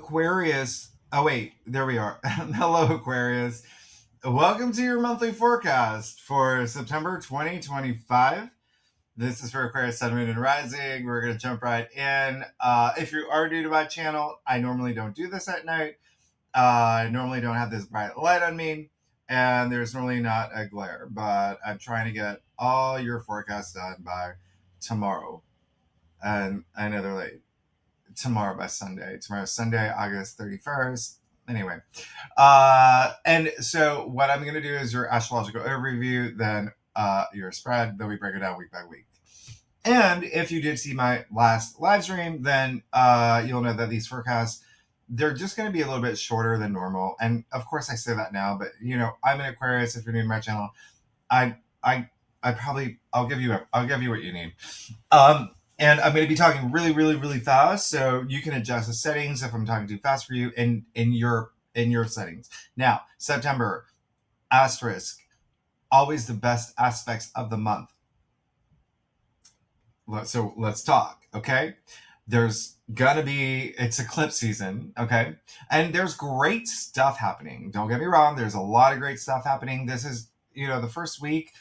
Aquarius. Oh, wait, there we are. Hello, Aquarius. Welcome to your monthly forecast for September 2025. This is for Aquarius, Sun, Moon, and Rising. We're going to jump right in. If you are new to my channel, I normally don't do this at night. I normally don't have this bright light on me, and there's normally not a glare, but I'm trying to get all your forecasts done by tomorrow. And I know they're late. Tomorrow by Sunday. Tomorrow's Sunday, August 31st. Anyway, and so what I'm going to do is your astrological overview, then your spread, then we break it down week by week. And if you did see my last live stream, then you'll know that these forecasts, they're just going to be a little bit shorter than normal. And of course I say that now, but I'm an Aquarius. If you're new to my channel, I probably, I'll give you what you need. And I'm going to be talking really, really, really fast, so you can adjust the settings if I'm talking too fast for you in your settings. Now, September, asterisk, always the best aspects of the month. So let's talk, okay? There's gonna be, it's eclipse season, okay? And there's great stuff happening. Don't get me wrong, there's a lot of great stuff happening. This is, the first week,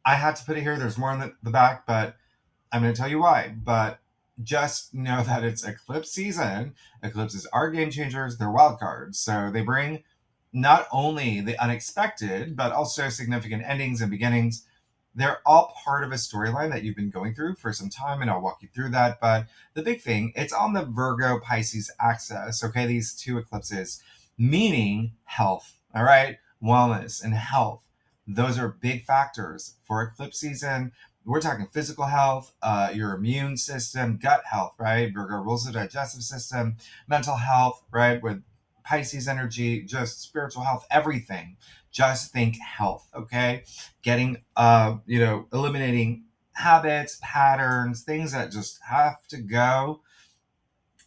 I had to put it here. There's more in the back, but I'm going to tell you why, but just know that it's eclipse season. Eclipses are game changers. They're wild cards. So they bring not only the unexpected, but also significant endings and beginnings. They're all part of a storyline that you've been going through for some time, and I'll walk you through that. But the big thing, it's on the Virgo Pisces axis. Okay, these two eclipses, meaning health. All right, wellness and health. Those are big factors for eclipse season. We're talking physical health, your immune system, gut health, right? Virgo rules the digestive system, mental health, right? With Pisces energy, just spiritual health, everything. Just think health, okay? Getting, eliminating habits, patterns, things that just have to go,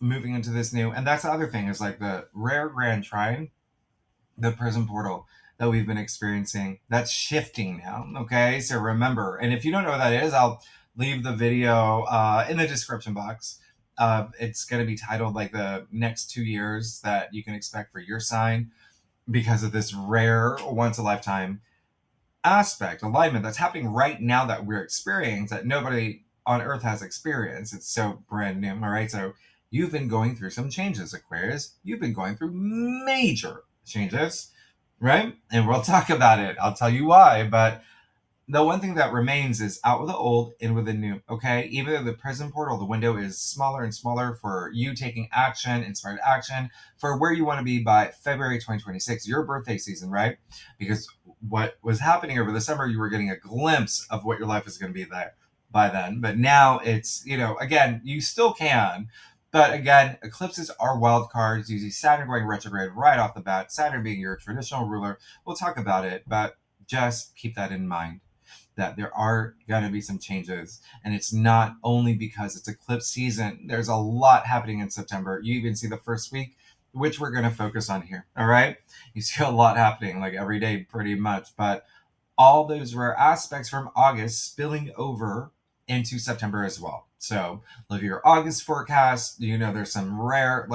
moving into this new. And that's the other thing is like the rare grand trine, the prison portal that we've been experiencing, that's shifting now. Okay, so remember, and if you don't know what that is, I'll leave the video in the description box. It's going to be titled like the next 2 years that you can expect for your sign because of this rare once a lifetime aspect alignment that's happening right now that we're experiencing that nobody on earth has experienced. It's so brand new. All right, so you've been going through some changes, Aquarius. You've been going through major changes, right? And we'll talk about it. I'll tell you why. But the one thing that remains is out with the old, in with the new, okay? Even though the prison portal, the window is smaller and smaller for you taking action, inspired action, for where you want to be by February 2026, your birthday season, right? Because what was happening over the summer, you were getting a glimpse of what your life is going to be there by then. But now it's, again, you still can. But again, eclipses are wild cards. You see Saturn going retrograde right off the bat, Saturn being your traditional ruler. We'll talk about it, but just keep that in mind that there are going to be some changes. And it's not only because it's eclipse season. There's a lot happening in September. You even see the first week, which we're going to focus on here. All right. You see a lot happening like every day pretty much, but all those rare aspects from August spilling over into September as well. So look at your August forecast. There's some rare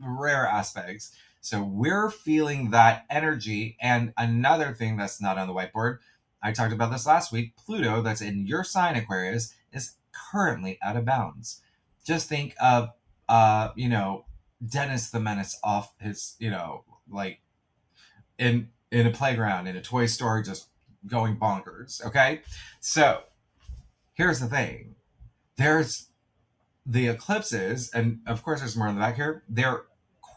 aspects. So we're feeling that energy. And another thing that's not on the whiteboard, I talked about this last week, Pluto, that's in your sign, Aquarius, is currently out of bounds. Just think of, Dennis the Menace off his, like in a playground, in a toy store, just going bonkers, okay? So here's the thing. There's the eclipses, and of course there's more in the back here. They're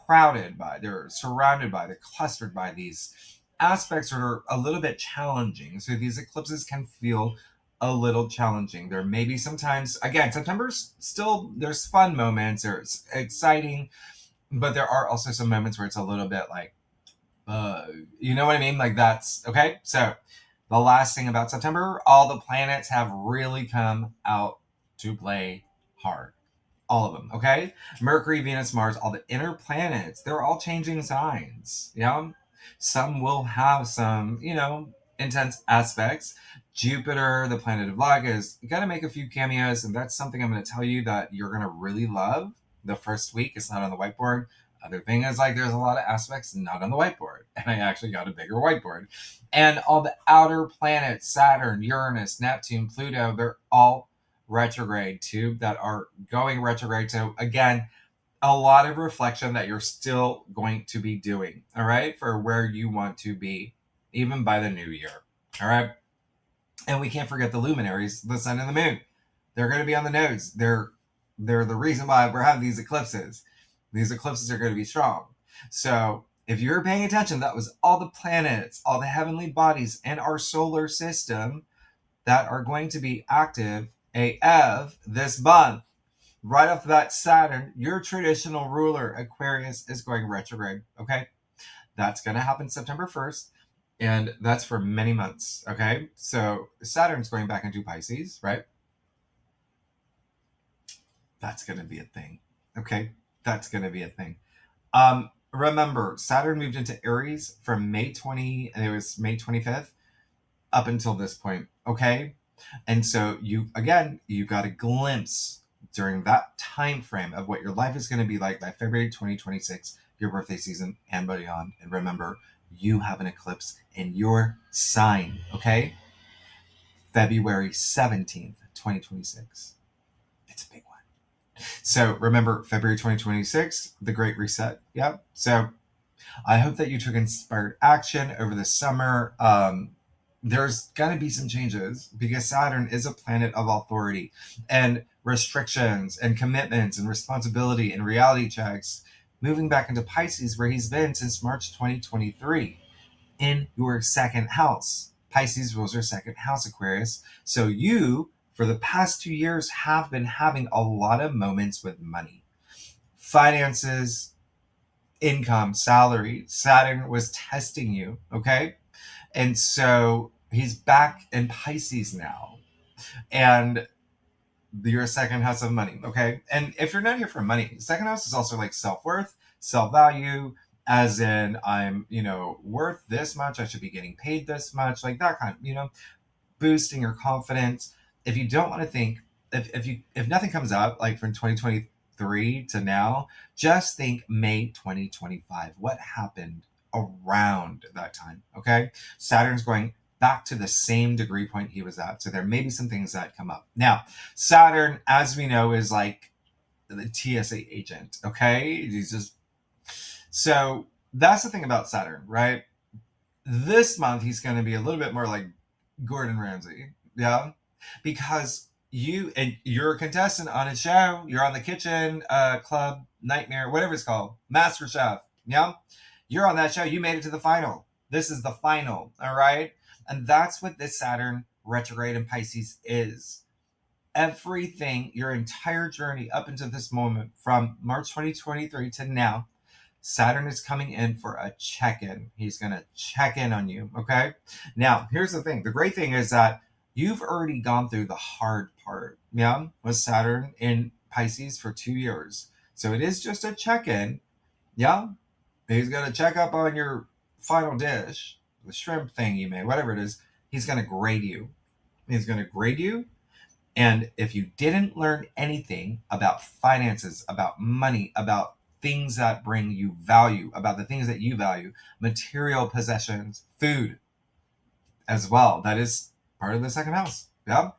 surrounded by, they're clustered by these aspects that are a little bit challenging. So these eclipses can feel a little challenging. There may be sometimes, again, September's still, there's fun moments, there's exciting, but there are also some moments where it's a little bit like, you know what I mean? Like that's, okay? So the last thing about September, all the planets have really come out to play hard. All of them, okay? Mercury, Venus, Mars, all the inner planets, they're all changing signs. Some will have some, intense aspects. Jupiter, the planet of luck, is going to make a few cameos, and that's something I'm going to tell you that you're going to really love. The first week, it's not on the whiteboard. Other thing is, like, there's a lot of aspects not on the whiteboard, and I actually got a bigger whiteboard. And all the outer planets, Saturn, Uranus, Neptune, Pluto, they're all retrograde too, that are going retrograde. So again, a lot of reflection that you're still going to be doing, all right, for where you want to be, even by the new year, all right? And we can't forget the luminaries, the sun and the moon. They're going to be on the nodes. They're the reason why we're having these eclipses. These eclipses are going to be strong. So if you're paying attention, that was all the planets, all the heavenly bodies, and our solar system that are going to be active AF this month. Right off the bat, Saturn, your traditional ruler, Aquarius, is going retrograde. Okay, that's going to happen September 1st. And that's for many months. Okay, so Saturn's going back into Pisces, right? That's going to be a thing. Okay, that's going to be a thing. Remember, Saturn moved into Aries from May 20, and it was May 25th up until this point. Okay, and so you got a glimpse during that time frame of what your life is going to be like by February 2026, your birthday season and beyond. And remember, you have an eclipse in your sign. Okay, February 17th, 2026. It's a big one. So remember, February 2026, the Great Reset. Yep. So I hope that you took inspired action over the summer. There's going to be some changes because Saturn is a planet of authority and restrictions and commitments and responsibility and reality checks, moving back into Pisces, where he's been since March 2023 in your second house. Pisces rules your second house, Aquarius. So you, for the past 2 years, have been having a lot of moments with money, finances, income, salary. Saturn was testing you, okay? And so he's back in Pisces now. And your second house of money, okay? And if you're not here for money, second house is also like self-worth, self-value, as in I'm, worth this much, I should be getting paid this much, like that kind of, boosting your confidence. If you don't want to think, if nothing comes up like from 2023 to now, just think May 2025. What happened around that time? Okay, Saturn's going back to the same degree point he was at, so there may be some things that come up. Now, Saturn, as we know, is like the TSA agent. Okay, he's just so that's the thing about Saturn, right? This month he's going to be a little bit more like Gordon Ramsay, yeah, because you're a contestant on a show. You're on the Kitchen Club Nightmare, whatever it's called, Master Chef. Yeah, you're on that show. You made it to the final. This is the final, all right? And that's what this Saturn retrograde in Pisces is. Everything, your entire journey up until this moment, from March 2023 to now, Saturn is coming in for a check-in. He's going to check in on you, okay? Now, here's the thing. The great thing is that you've already gone through the hard part, yeah, with Saturn in Pisces for 2 years. So it is just a check-in, yeah? He's going to check up on your final dish, the shrimp thing you made, whatever it is. He's going to grade you. He's going to grade you. And if you didn't learn anything about finances, about money, about things that bring you value, about the things that you value, material possessions, food as well, that is part of the second house. Yeah.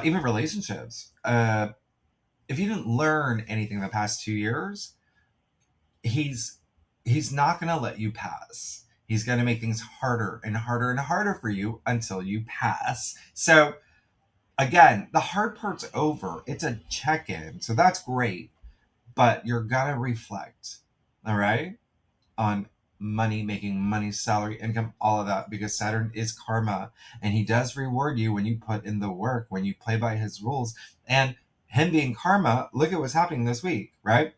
Even relationships. If you didn't learn anything the past 2 years, he's not going to let you pass. He's going to make things harder and harder and harder for you until you pass. So again, the hard part's over. It's a check-in. So that's great. But you're going to reflect, all right, on money, making money, salary, income, all of that, because Saturn is karma. And he does reward you when you put in the work, when you play by his rules. And him being karma, look at what's happening this week, right?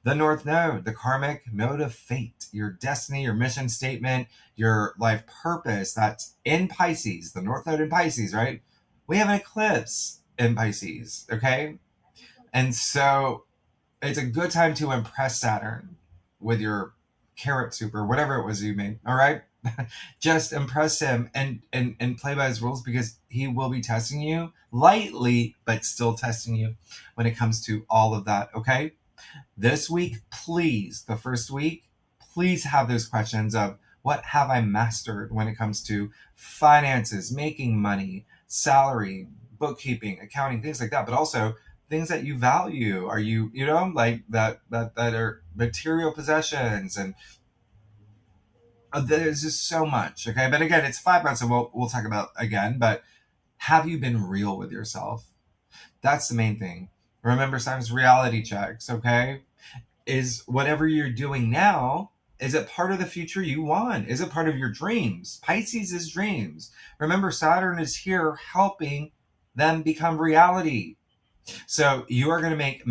The North Node, the karmic node of fate, your destiny, your mission statement, your life purpose, that's in Pisces, the North Node in Pisces, right? We have an eclipse in Pisces, okay? And so it's a good time to impress Saturn with your carrot soup or whatever it was you made, all right? Just impress him and play by his rules, because he will be testing you lightly, but still testing you when it comes to all of that, okay? This week, please, the first week, please have those questions of what have I mastered when it comes to finances, making money, salary, bookkeeping, accounting, things like that, but also things that you value. Are you, like that are material possessions, and there's just so much. Okay. But again, it's 5 months, and we'll talk about again, but have you been real with yourself? That's the main thing. Remember, sometimes reality checks. Okay. Is whatever you're doing now, is it part of the future you want? Is it part of your dreams? Pisces is dreams. Remember, Saturn is here helping them become reality. So you are going to make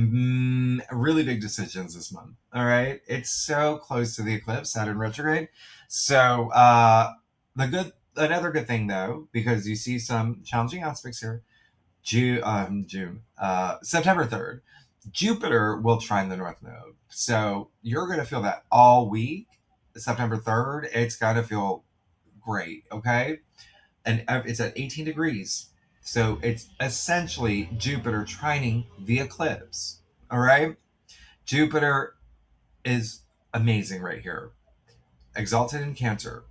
really big decisions this month. All right. It's so close to the eclipse, Saturn retrograde. So another good thing though, because you see some challenging aspects here, September 3rd, Jupiter will trine the North Node. So you're going to feel that all week. September 3rd, it's going to feel great. Okay. And it's at 18 degrees. So it's essentially Jupiter trining the eclipse. All right. Jupiter is amazing right here. Exalted in Cancer,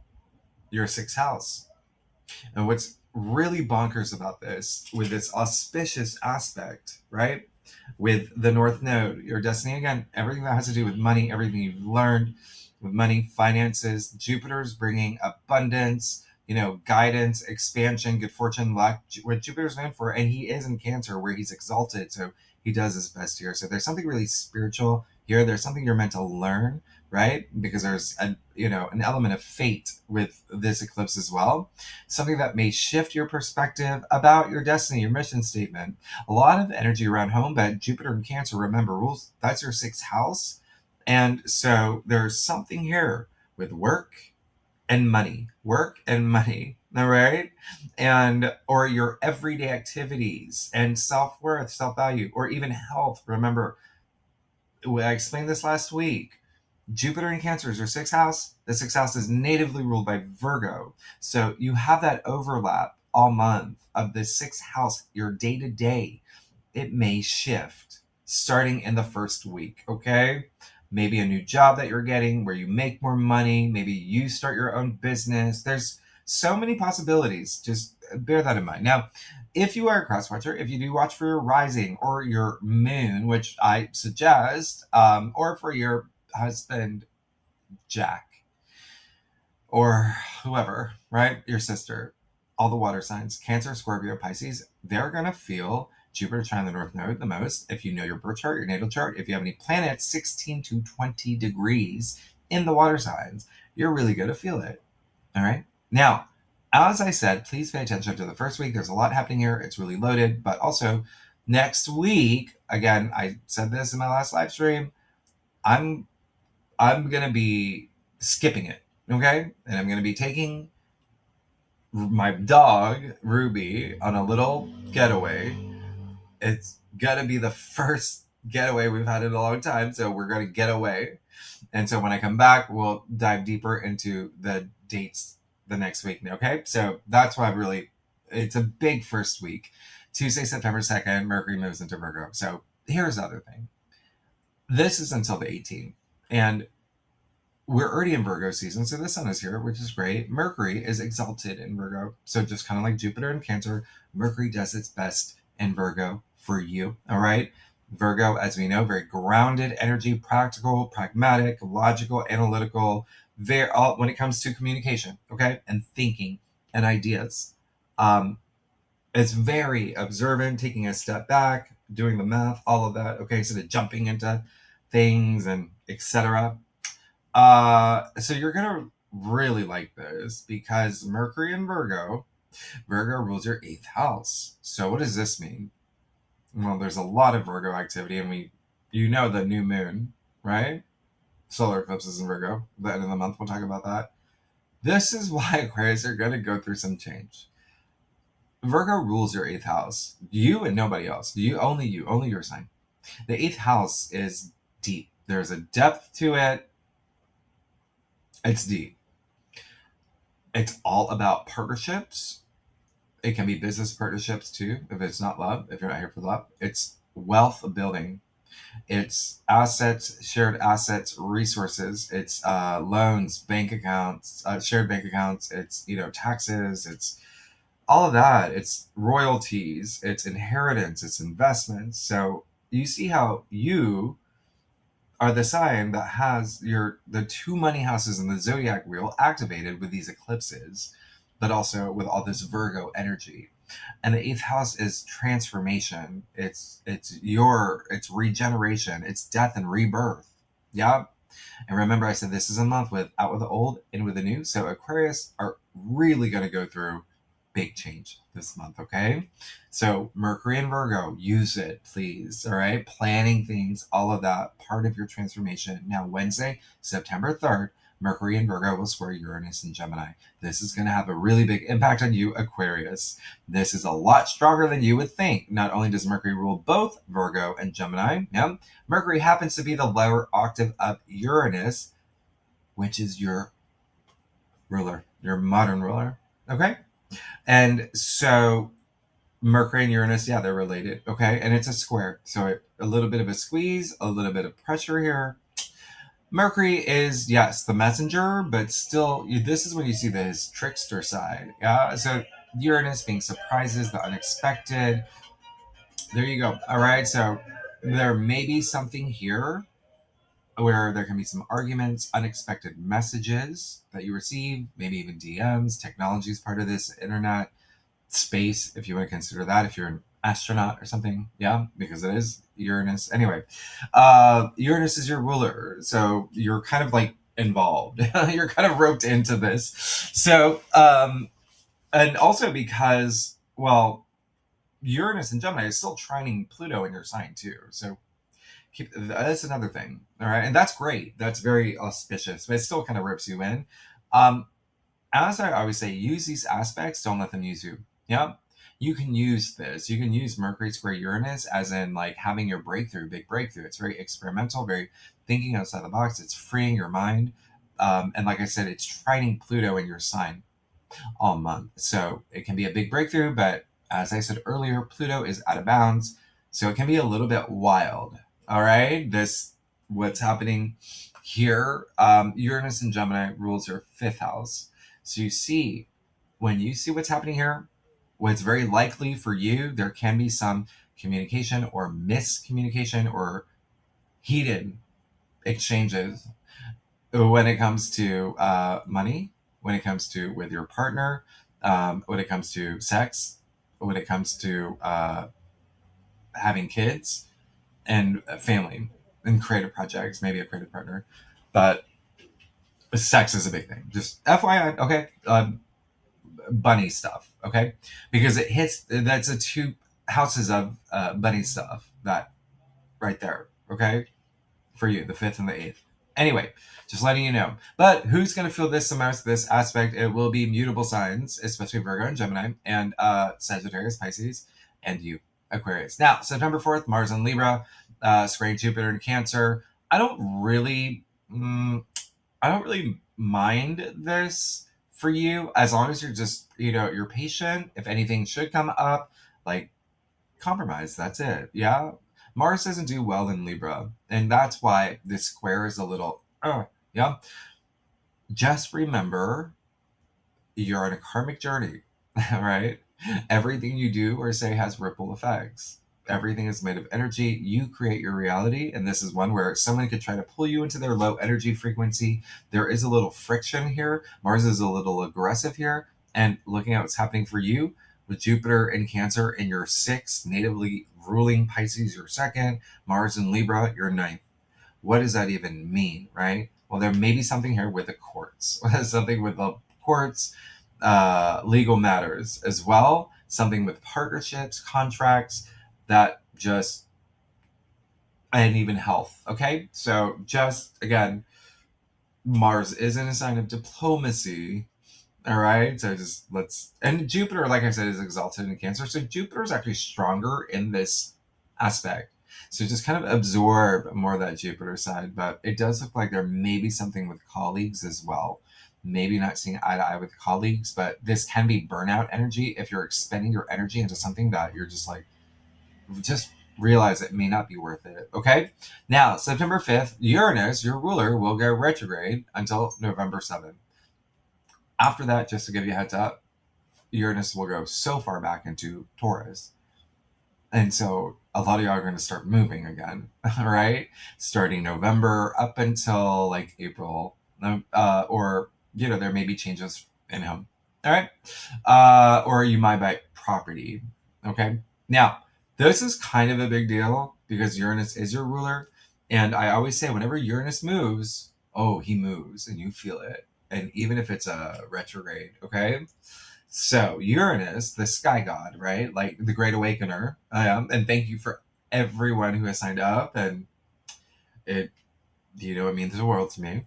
your sixth house. And what's really bonkers about this, with this auspicious aspect, right? With the North Node, your destiny, again, everything that has to do with money, everything you've learned with money, finances, Jupiter's bringing abundance, guidance, expansion, good fortune, luck, what Jupiter's known for. And he is in Cancer where he's exalted. So he does his best here. So there's something really spiritual here. There's something you're meant to learn, right? Because there's an element of fate with this eclipse as well. Something that may shift your perspective about your destiny, your mission statement. A lot of energy around home, but Jupiter in Cancer, remember, rules, that's your sixth house. And so there's something here with work and money, all right? And, or your everyday activities and self-worth, self-value, or even health. Remember, I explained this last week. Jupiter in Cancer is your sixth house. The sixth house is natively ruled by Virgo. So you have that overlap all month of the sixth house, your day to day. It may shift starting in the first week, okay? Maybe a new job that you're getting where you make more money. Maybe you start your own business. There's so many possibilities. Just bear that in mind. Now, if you are a cross watcher, if you do watch for your rising or your moon, which I suggest, or for your husband, Jack, or whoever, right? Your sister, all the water signs, Cancer, Scorpio, Pisces, they're going to feel Jupiter trine the North Node the most. If you know your birth chart, your natal chart, if you have any planets 16 to 20 degrees in the water signs, you're really going to feel it. All right. Now, as I said, please pay attention to the first week. There's a lot happening here. It's really loaded, but also next week, again, I said this in my last live stream, I'm going to be skipping it. Okay. And I'm going to be taking my dog, Ruby, on a little getaway. It's going to be the first getaway we've had in a long time. So we're going to get away. And so when I come back, we'll dive deeper into the dates the next week. Okay. So that's why it's a big first week. Tuesday, September 2nd, Mercury moves into Virgo. So here's the other thing. This is until the 18th. And we're already in Virgo season, so the sun is here, which is great. Mercury is exalted in Virgo. So just kind of like Jupiter in Cancer, Mercury does its best in Virgo for you, all right? Virgo, as we know, very grounded energy, practical, pragmatic, logical, analytical, when it comes to communication, okay? And thinking and ideas. It's very observant, taking a step back, doing the math, all of that, okay? So jumping into things and etc. So you're gonna really like this because Mercury in Virgo rules your 8th house. So what does this mean? Well, there's a lot of Virgo activity, and the new moon, right? Solar eclipses in Virgo. The end of the month, we'll talk about that. This is why Aquarius are gonna go through some change. Virgo rules your 8th house. You and nobody else. Only your sign. The 8th house is deep. There's a depth to it. It's deep. It's all about partnerships. It can be business partnerships too, if it's not love, if you're not here for love. It's wealth building. It's assets, shared assets, resources. It's loans, bank accounts, shared bank accounts. It's, taxes. It's all of that. It's royalties. It's inheritance. It's investments. So you see how you are the sign that has the two money houses in the zodiac wheel activated with these eclipses, but also with all this Virgo energy. And the eighth house is transformation. It's regeneration. It's death and rebirth. Yeah. And remember, I said this is a month with out with the old, in with the new. So Aquarius are really going to go through big change this month, okay? So Mercury and Virgo, use it, please. All right. Planning things, all of that, part of your transformation. Now, Wednesday, September 3rd, Mercury and Virgo will square Uranus and Gemini. This is going to have a really big impact on you, Aquarius. This is a lot stronger than you would think. Not only does Mercury rule both Virgo and Gemini, yeah, Mercury happens to be the lower octave of Uranus, which is your ruler, your modern ruler. Okay? And so Mercury and Uranus, yeah, they're related. Okay? And it's a square. So a little bit of a squeeze, a little bit of pressure here. Mercury is, yes, the messenger, but still, this is when you see his trickster side. Yeah. So Uranus being surprises, the unexpected. There you go. All right. So there may be something here where there can be some arguments, unexpected messages that you receive, maybe even DMs. Technology is part of this, internet, space, if you want to consider that, if you're an astronaut or something. Yeah, because it is Uranus. Anyway, Uranus is your ruler. So you're kind of like involved. You're kind of roped into this. So, and also because, well, Uranus and Gemini is still trining Pluto in your sign too. So that's another thing. All right. And that's great. That's very auspicious, but it still kind of rips you in. Um, as I always say, use these aspects, don't let them use you. Yeah. You can use this. You can use Mercury square Uranus as in like having your breakthrough, big breakthrough. It's very experimental, very thinking outside the box. It's freeing your mind. And like I said, it's trining Pluto in your sign all month. So it can be a big breakthrough, but as I said earlier, Pluto is out of bounds. So it can be a little bit wild. All right. What's happening here, Uranus and Gemini rules your fifth house. So when you see what's happening here, what's very likely for you, there can be some communication or miscommunication or heated exchanges when it comes to money, when it comes to with your partner, when it comes to sex, when it comes to having kids and family and creative projects, maybe a creative partner. But sex is a big thing. Just FYI, okay? Bunny stuff, okay? Because that's a two houses of bunny stuff, that right there, okay? For you, the fifth and the eighth. Anyway, just letting you know. But who's going to feel this the most, this aspect? It will be mutable signs, especially Virgo and Gemini, and Sagittarius, Pisces, and you, Aquarius. Now, September 4th, Mars and Libra, squaring Jupiter and Cancer. I don't really mind this for you, as long as you're just, you're patient. If anything should come up, like compromise, that's it. Yeah. Mars doesn't do well in Libra, and that's why this square is a little, yeah. Just remember, you're on a karmic journey, right? Everything you do or say has ripple effects. Everything is made of energy. You create your reality, and this is one where someone could try to pull you into their low energy frequency. There is a little friction here. Mars is a little aggressive here, and looking at what's happening for you, with Jupiter in Cancer in your sixth, natively ruling Pisces your second, Mars in Libra your ninth. What does that even mean, right? Well, there may be something here with the courts, something with the courts, legal matters as well, something with partnerships, contracts, that just, and even health. Okay. So just again, Mars is in a sign of diplomacy. All right. So and Jupiter, like I said, is exalted in Cancer. So Jupiter is actually stronger in this aspect. So just kind of absorb more of that Jupiter side. But it does look like there may be something with colleagues as well. Maybe not seeing eye to eye with colleagues, but this can be burnout energy if you're expending your energy into something that you're just like, realize it may not be worth it. Okay. Now, September 5th, Uranus, your ruler, will go retrograde until November 7th. After that, just to give you a heads up, Uranus will go so far back into Taurus. And so a lot of y'all are going to start moving again, right? Starting November up until like April, or, there may be changes in home. All right. Or you might buy property. Okay. Now, this is kind of a big deal because Uranus is your ruler. And I always say, whenever Uranus moves, oh, he moves and you feel it. And even if it's a retrograde, okay? So Uranus, the sky god, right? Like the great awakener. And thank you for everyone who has signed up. And it means the world to me.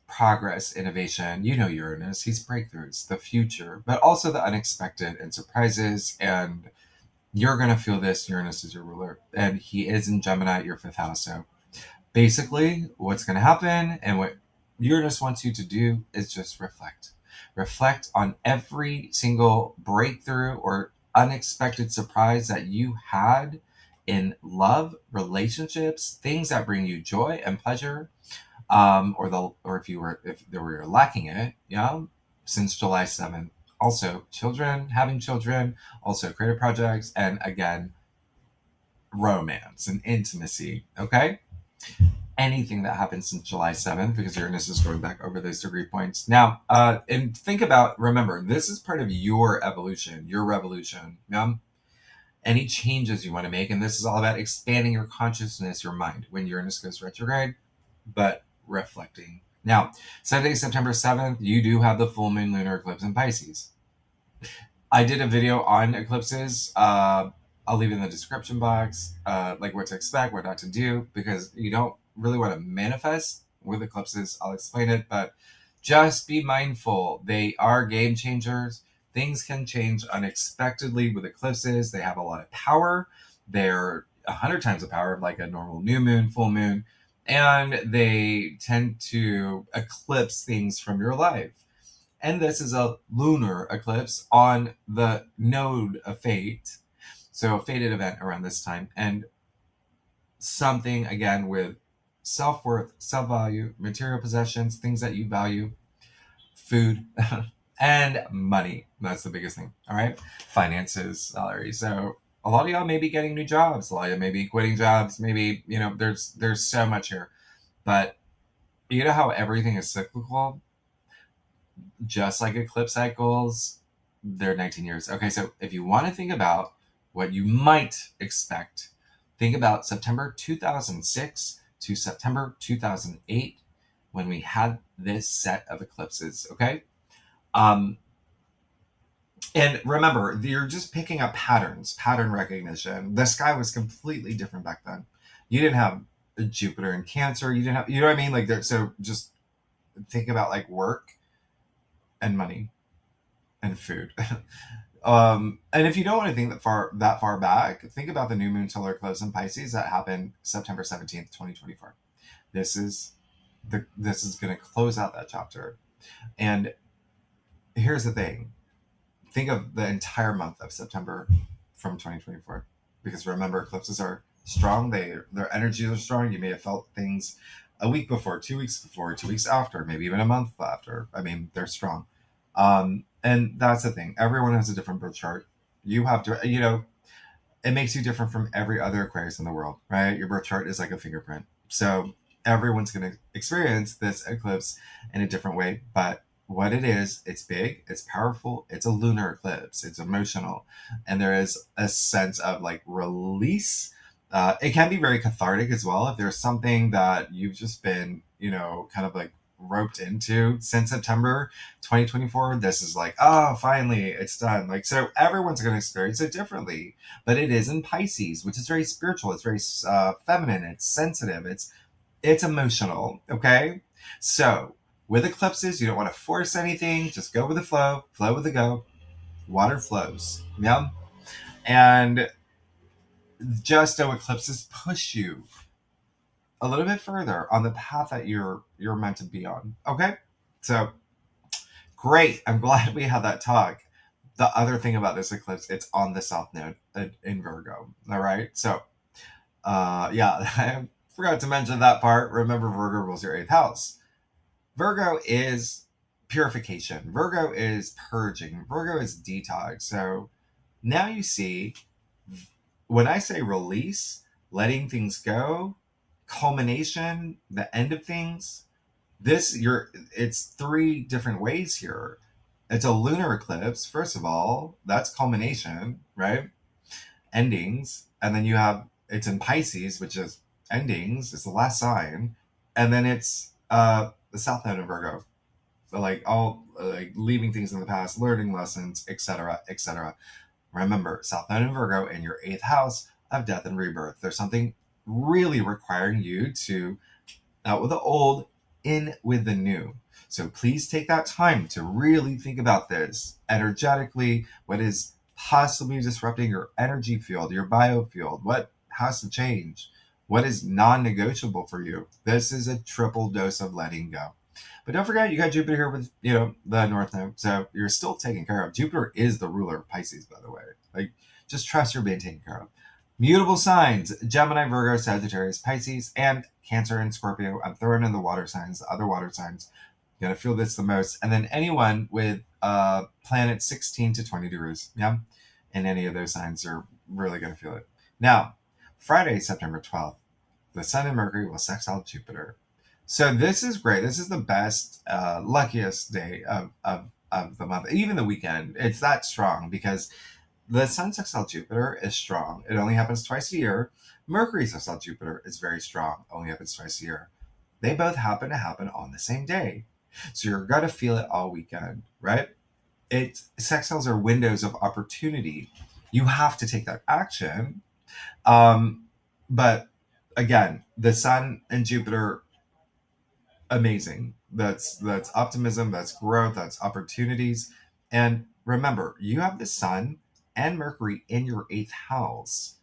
Progress, innovation, Uranus, he's breakthroughs, the future, but also the unexpected and surprises. And you're going to feel this. Uranus is your ruler, and he is in Gemini, your fifth house. So basically, what's going to happen and what Uranus wants you to do is just reflect. Reflect on every single breakthrough or unexpected surprise that you had in love, relationships, things that bring you joy and pleasure, or if there were lacking it, since July 7th. Also, having children, also creative projects, and again, romance and intimacy. Okay, anything that happened since July 7th, because Uranus is going back over those degree points. Now, and remember, this is part of your evolution, your revolution. Any changes you want to make, and this is all about expanding your consciousness, your mind, when Uranus goes retrograde, but reflecting. Now, Sunday, September 7th, you do have the full moon lunar eclipse in Pisces. I did a video on eclipses. I'll leave it in the description box, like what to expect, what not to do, because you don't really want to manifest with eclipses. I'll explain it, but just be mindful. They are game changers. Things can change unexpectedly with eclipses. They have a lot of power. They're 100 times the power of like a normal new moon, full moon, and they tend to eclipse things from your life. And this is a lunar eclipse on the node of fate. So a fated event around this time. And something, again, with self-worth, self-value, material possessions, things that you value, food, and money. That's the biggest thing. All right. Finances, salary. So a lot of y'all may be getting new jobs. A lot of you may be quitting jobs. Maybe, there's so much here. But you know how everything is cyclical? Just like eclipse cycles, they're 19 years. Okay, so if you want to think about what you might expect, think about September 2006 to September 2008 when we had this set of eclipses, okay? And remember, you're just picking up pattern recognition. The sky was completely different back then. You didn't have Jupiter in Cancer. You didn't have, you know what I mean? Like, so just think about like work and money and food. And if you don't want to think that far back, think about the new moon solar eclipse in Pisces that happened September 17th, 2024. This is going to close out that chapter. And here's the thing. Think of the entire month of September from 2024. Because remember, eclipses are strong. Their energies are strong. You may have felt things a week before, 2 weeks before, 2 weeks after, maybe even a month after. I mean, they're strong. And that's the thing. Everyone has a different birth chart. You have to, it makes you different from every other Aquarius in the world, right? Your birth chart is like a fingerprint. So everyone's going to experience this eclipse in a different way. But what it is, it's big, it's powerful, it's a lunar eclipse, it's emotional. And there is a sense of like release. It can be very cathartic as well. If there's something that you've just been, kind of like roped into since September 2024, this is like, oh, finally it's done. Like, so everyone's going to experience it differently, but it is in Pisces, which is very spiritual. It's very feminine. It's sensitive. It's emotional. Okay. So with eclipses, you don't want to force anything. Just go with the flow with the go. Water flows. Yeah. And just so eclipses push you a little bit further on the path that you're meant to be on. Okay? So great. I'm glad we had that talk. The other thing about this eclipse, it's on the south node in Virgo. All right? So Yeah, I forgot to mention that part. Remember, Virgo rules your eighth house. Virgo is purification. Virgo is purging. Virgo is detox. So now you see, when I say release, letting things go, culmination, the end of things, it's three different ways here. It's a lunar eclipse, first of all. That's culmination, right? Endings. And then you have it's in Pisces, which is endings. It's the last sign. And then it's the South Node in Virgo. Like all like leaving things in the past, learning lessons, etc., etc. Remember, South Node in Virgo in your eighth house of death and rebirth. There's something really requiring you to out with the old, in with the new. So please take that time to really think about this energetically. What is possibly disrupting your energy field, your biofield? What has to change? What is non-negotiable for you? This is a triple dose of letting go. But don't forget, you got Jupiter here with, the North Node. So you're still taken care of. Jupiter is the ruler of Pisces, by the way. Like, just trust you're being taken care of. Mutable signs: Gemini, Virgo, Sagittarius, Pisces, and Cancer and Scorpio. I'm throwing in the water signs, the other water signs. You're going to feel this the most. And then anyone with planet 16 to 20 degrees. Yeah. And any of those signs are really going to feel it. Now, Friday, September 12th, the Sun and Mercury will sextile Jupiter. So this is great. This is the best, luckiest day of the month, even the weekend. It's that strong because the Sun sextile Jupiter is strong. It only happens twice a year. Mercury sextile Jupiter is very strong. Only happens twice a year. They both happen to happen on the same day. So you're going to feel it all weekend, right? Sextiles are windows of opportunity. You have to take that action. But again, the Sun and Jupiter, amazing. That's optimism, that's growth, that's opportunities. And remember, you have the Sun and Mercury in your eighth house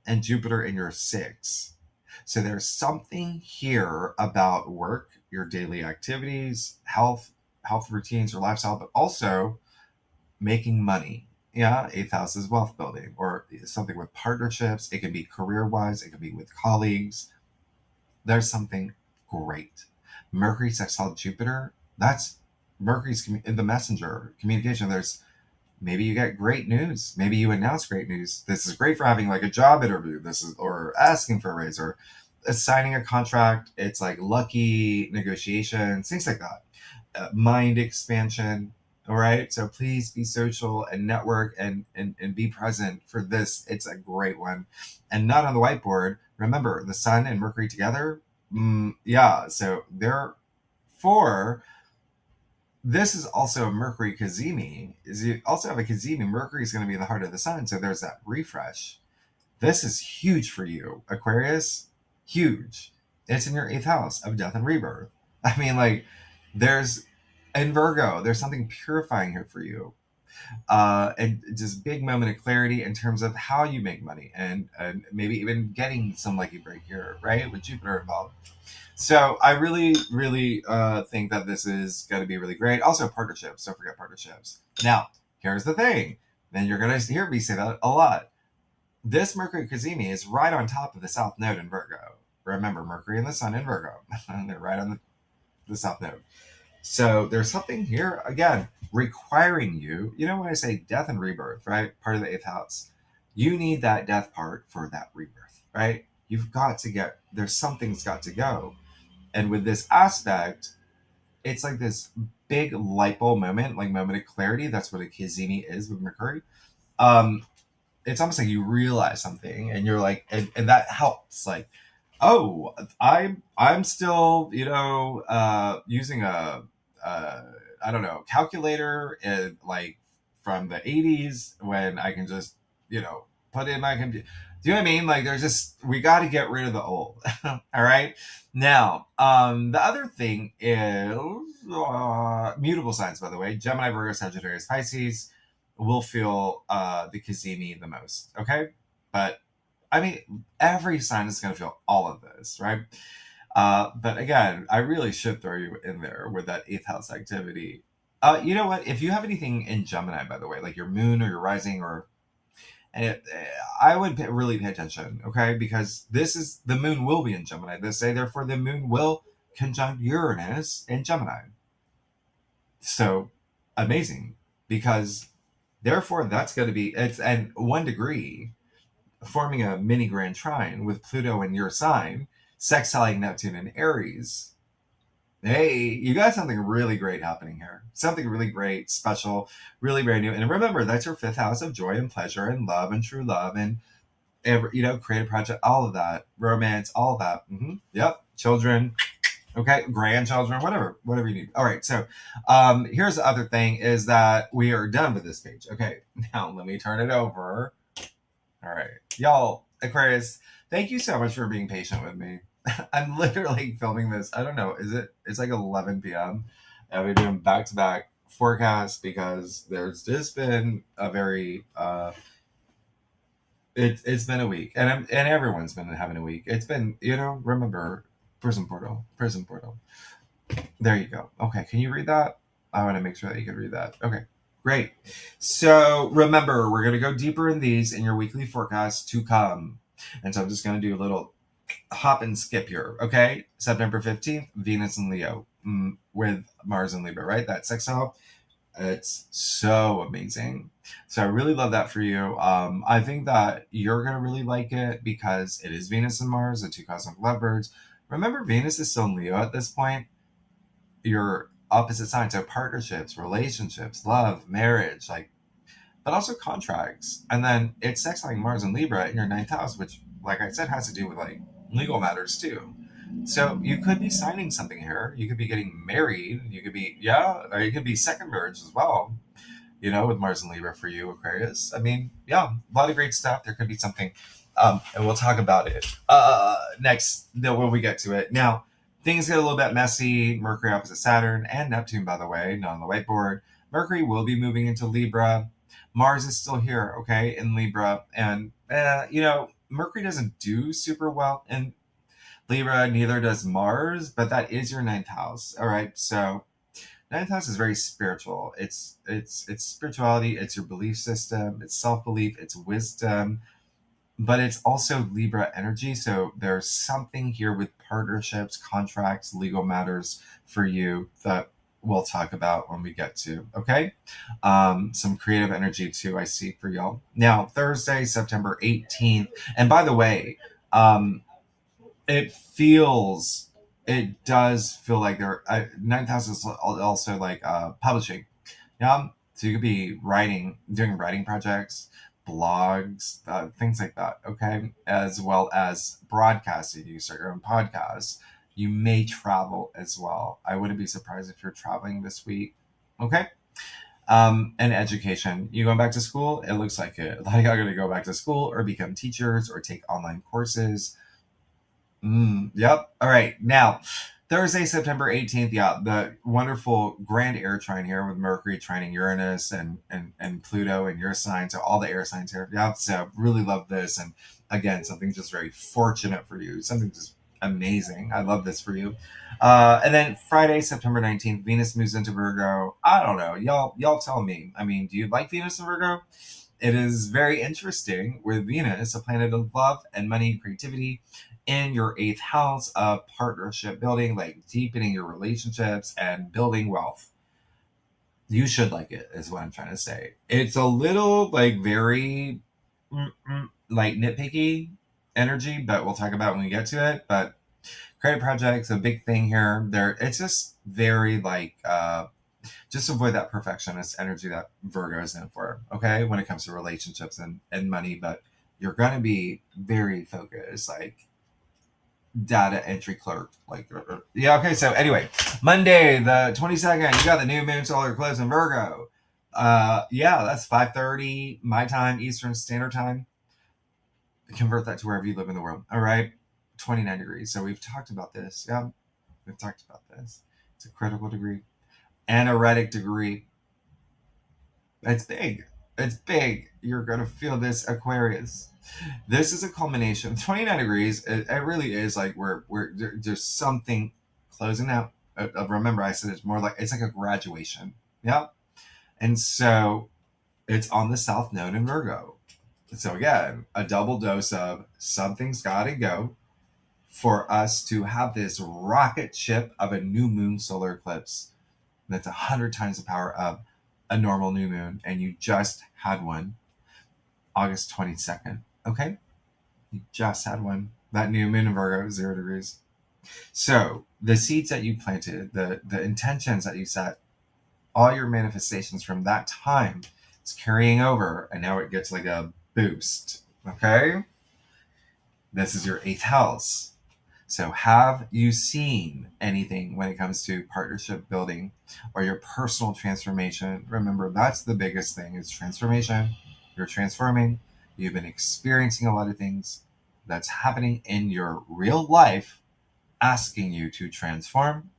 and Jupiter in your sixth. So there's something here about work, your daily activities, health routines, your lifestyle, but also making money. Yeah, eighth house is wealth building, or something with partnerships. It can be career wise, it can be with colleagues. There's something great. Mercury sextile Jupiter, that's Mercury's the messenger communication. There's maybe you get great news. Maybe you announce great news. This is great for having like a job interview. This is or asking for a raise or signing a contract. It's like lucky negotiations, things like that. Mind expansion. All right. So please be social and network and be present for this. It's a great one. And not on the whiteboard. Remember, the Sun and Mercury together. Yeah. So therefore, this is also a Mercury Cazimi. Is you also have a Cazimi. Mercury is going to be in the heart of the Sun. So there's that refresh. This is huge for you, Aquarius. Huge. It's in your eighth house of death and rebirth. I mean, like, there's in Virgo, there's something purifying here for you. And just big moment of clarity in terms of how you make money and maybe even getting some lucky break here, right? With Jupiter involved. So I really, really think that this is going to be really great. Also, partnerships. Don't forget partnerships. Now, here's the thing. Then you're going to hear me say that a lot. This Mercury Cazimi is right on top of the South Node in Virgo. Remember, Mercury and the Sun in Virgo. They're right on the South Node. So there's something here, again, requiring you, when I say death and rebirth, right? Part of the eighth house. You need that death part for that rebirth, right? You've got to there's something's got to go. And with this aspect, it's like this big light bulb moment, like moment of clarity. That's what a Cazimi is with Mercury. It's almost like you realize something and you're like, and that helps. Like, oh, I'm still, using a I don't know, calculator like from the 80s when I can just, put in my computer. Do you know what I mean? Like, we got to get rid of the old. All right. Now, the other thing is mutable signs, by the way. Gemini, Virgo, Sagittarius, Pisces will feel the Cazimi the most. Okay. But I mean, every sign is going to feel all of this, right? But again, I really should throw you in there with that eighth house activity. You know what? If you have anything in Gemini, by the way, like your moon or your rising or And I would really pay attention, okay? Because the moon will be in Gemini this day, therefore the moon will conjunct Uranus in Gemini. So amazing, because therefore that's going to be it's and 1 degree forming a mini grand trine with Pluto in your sign, sextiling Neptune in Aries. Hey, you got something really great happening here. Something really great, special, really brand new. And remember, that's your 5th house of joy and pleasure and love and true love and creative project, all of that, romance, all of that. Yep, children, okay, grandchildren, whatever you need. All right, so here's the other thing is that we are done with this page. Okay, now let me turn it over. All right, y'all, Aquarius, thank you so much for being patient with me. I'm literally filming this. I don't know, it's like 11 p.m. and we're doing back-to-back forecasts because there's just been a very it's been a week, and everyone's been having a week. It's been, remember, prison portal. There you go. Okay, can you read that? I want to make sure that you can read that. Okay, great. So remember, we're going to go deeper in these in your weekly forecast to come. And so I'm just going to do a little hop and skip here. Okay, September 15th, Venus and Leo with Mars and Libra, right? That sextile. It's so amazing. So I really love that for you. I think that you're going to really like it because it is Venus and Mars, the two cosmic lovebirds. Remember, Venus is still in Leo at this point. Your opposite signs, so partnerships, relationships, love, marriage, but also contracts. And then it's sextiling Mars and Libra in your 9th house, which, like I said, has to do with legal matters too. So you could be signing something here. You could be getting married. You could be, or you could be second marriage as well, with Mars and Libra for you, Aquarius. I mean, yeah, a lot of great stuff. There could be something, and we'll talk about it next when we get to it. Now, things get a little bit messy. Mercury opposite Saturn and Neptune, by the way, not on the whiteboard. Mercury will be moving into Libra. Mars is still here, okay, in Libra. And, Mercury doesn't do super well in Libra, neither does Mars, but that is your 9th house. All right, so 9th house is very spiritual. It's spirituality. It's your belief system. It's self belief. It's wisdom, but it's also Libra energy. So there's something here with partnerships, contracts, legal matters for you that we'll talk about when we get to. Okay, some creative energy too. I see for y'all now. Thursday, September 18th, and by the way, it does feel like there 9th house is also like publishing. Yeah, so you could be doing writing projects, blogs, things like that, okay, as well as broadcasting. You start your own podcast. You may travel as well. I wouldn't be surprised if you're traveling this week. Okay. And education, you going back to school? It looks like it. Like I'm going to go back to school or become teachers or take online courses. Yep. All right. Now, Thursday, September 18th. Yeah, the wonderful grand air trine here with Mercury trining Uranus and Pluto in your sign. So all the air signs here. Yeah. So really love this. And again, something just very fortunate for you. Something just amazing. I love this for you. And then Friday, September 19th, Venus moves into Virgo. I don't know. Y'all tell me. I mean, do you like Venus in Virgo? It is very interesting with Venus, a planet of love and money and creativity, in your 8th house of partnership building, like deepening your relationships and building wealth. You should like it, is what I'm trying to say. It's a little very nitpicky energy, but we'll talk about when we get to it. But credit projects, a big thing here. It's just very just avoid that perfectionist energy that Virgo is in for, okay, when it comes to relationships and money. But you're going to be very focused, data entry clerk. Yeah, okay, so anyway, Monday, the 22nd, you got the new moon solar eclipse in Virgo. Yeah, that's 5:30 my time, Eastern Standard Time. Convert that to wherever you live in the world. All right, 29 degrees. So we've talked about this. Yeah, we've talked about this. It's a critical degree. Anoretic degree. It's big. It's big. You're going to feel this, Aquarius. This is a culmination. 29 degrees, it really is there's something closing out. Remember, I said it's like a graduation. Yeah. And so it's on the South Node in Virgo. So again, a double dose of something's got to go for us to have this rocket ship of a new moon solar eclipse that's 100 times the power of a normal new moon, and you just had one August 22nd. Okay, you just had one. That new moon in Virgo, 0 degrees. So the seeds that you planted, the intentions that you set, all your manifestations from that time is carrying over, and now it gets like a boost. Okay, this is your eighth house. So, have you seen anything when it comes to partnership building or your personal transformation? Remember, that's the biggest thing is transformation. You're transforming. You've been experiencing a lot of things that's happening in your real life, asking you to transform.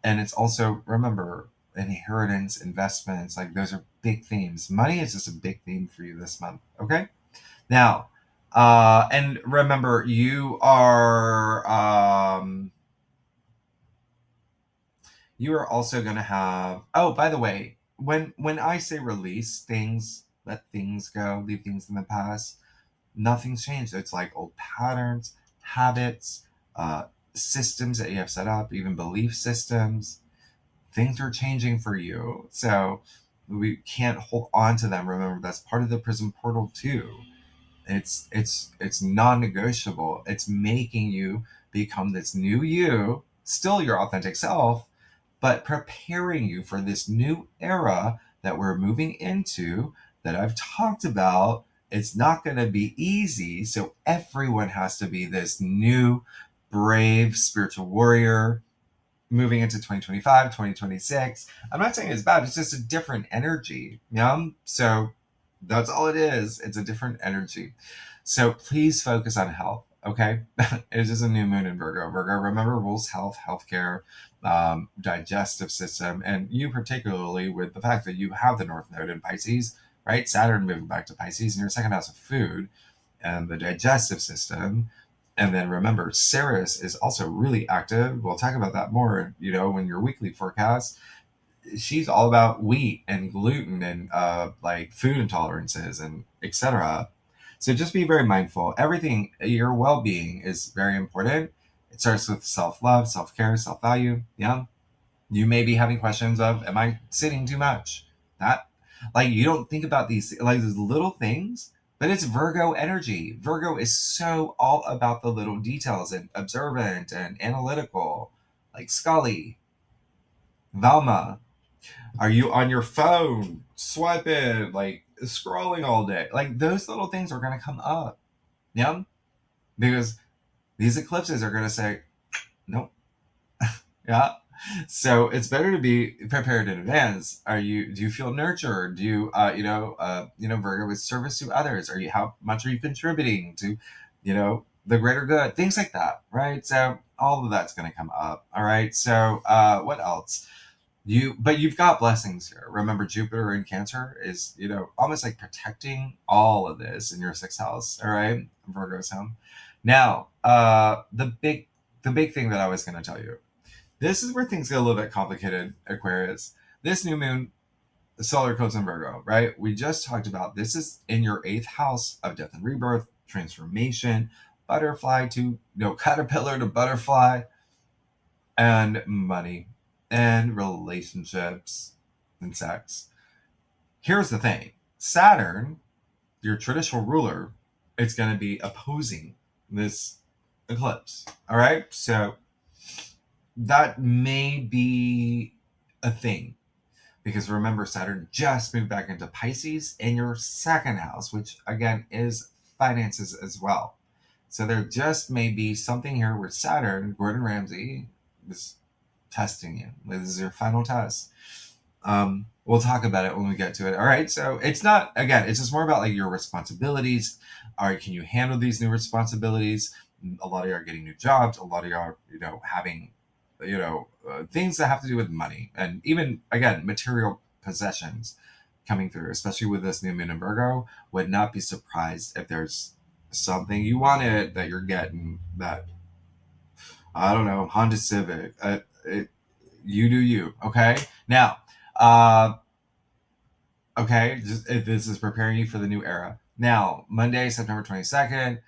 And it's also, remember, inheritance, investments, like those are big themes. Money is just a big theme for you this month. Okay. Now, and remember, you are also going to have. Oh, by the way, when I say release things, let things go, leave things in the past, nothing's changed. It's like old patterns, habits, systems that you have set up, even belief systems. Things are changing for you, so we can't hold on to them. Remember, that's part of the prison portal too. It's non-negotiable. It's making you become this new you, still your authentic self, but preparing you for this new era that we're moving into that I've talked about. It's not going to be easy, so everyone has to be this new brave spiritual warrior moving into 2025, 2026. I'm not saying it's bad, it's just a different energy. Yeah. So that's all it is. It's a different energy. So please focus on health. Okay. It is a new moon in Virgo. Virgo, remember, rules health, healthcare, digestive system, and you particularly with the fact that you have the North Node in Pisces, right? Saturn moving back to Pisces in your second house of food and the digestive system. And then remember, Ceres is also really active. We'll talk about that more, in your weekly forecast. She's all about wheat and gluten and like food intolerances and etc. So just be very mindful. Everything, your well-being is very important. It starts with self-love, self-care, self-value. Yeah. You may be having questions of, am I sitting too much? That, like, you don't think about these, like, these little things, but it's Virgo energy. Virgo is so all about the little details and observant and analytical, like Scully, Velma. Are you on your phone, swiping, like scrolling all day? Like, those little things are going to come up. Yeah. Because these eclipses are going to say, nope. Yeah. So it's better to be prepared in advance. Do you feel nurtured? Do you, Virgo with service to others? How much are you contributing to, the greater good? Things like that, right? So all of that's going to come up. All right. So, what else? But you've got blessings here. Remember, Jupiter in Cancer is, almost like protecting all of this in your sixth house. All right. Virgo's home. Now, the big thing that I was going to tell you, this is where things get a little bit complicated, Aquarius. This new moon, the solar eclipse in Virgo, right? We just talked about this is in your eighth house of death and rebirth, transformation, butterfly to caterpillar to butterfly, and money and relationships and sex. Here's the thing: Saturn, your traditional ruler, it's going to be opposing this eclipse. All right, so that may be a thing because remember, Saturn just moved back into Pisces in your second house, which again is finances as well. So there just may be something here where Saturn, Gordon Ramsay, is testing you. This is your final test. We'll talk about it when we get to it. All right. So it's not, again, it's just more about like your responsibilities. All right. Can you handle these new responsibilities? A lot of you are getting new jobs. A lot of you are, having, things that have to do with money and even, again, material possessions coming through, especially with this new moon in Virgo. Would not be surprised if there's something you wanted that you're getting that, I don't know, Honda Civic. You do you. Okay. Now, okay, this is preparing you for the new era. Now, Monday, September 22nd.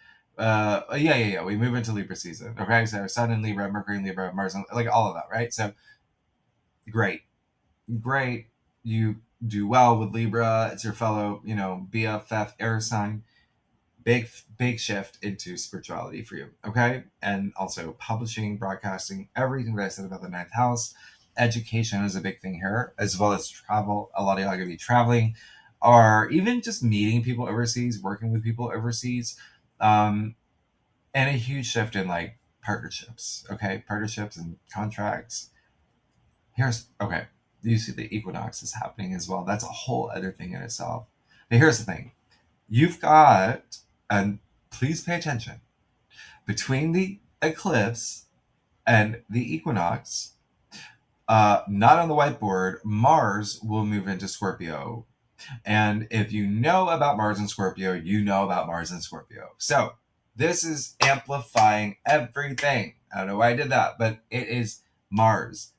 We move into Libra season. Okay, so Sun in Libra, Mercury in Libra, Mars, like all of that, right? So great, great. You do well with Libra. It's your fellow, BFF air sign. Big shift into spirituality for you. Okay, and also publishing, broadcasting, everything that I said about the ninth house. Education is a big thing here, as well as travel. A lot of y'all are gonna be traveling, or even just meeting people overseas, working with people overseas, and a huge shift in like partnerships. Okay, partnerships and contracts. Okay. You see the equinox is happening as well. That's a whole other thing in itself. But here's the thing: you've got, and please pay attention, between the eclipse and the equinox. Not on the whiteboard. Mars will move into Scorpio. And if you know about Mars and Scorpio, you know about Mars and Scorpio. So this is amplifying everything. I don't know why I did that, but it is Mars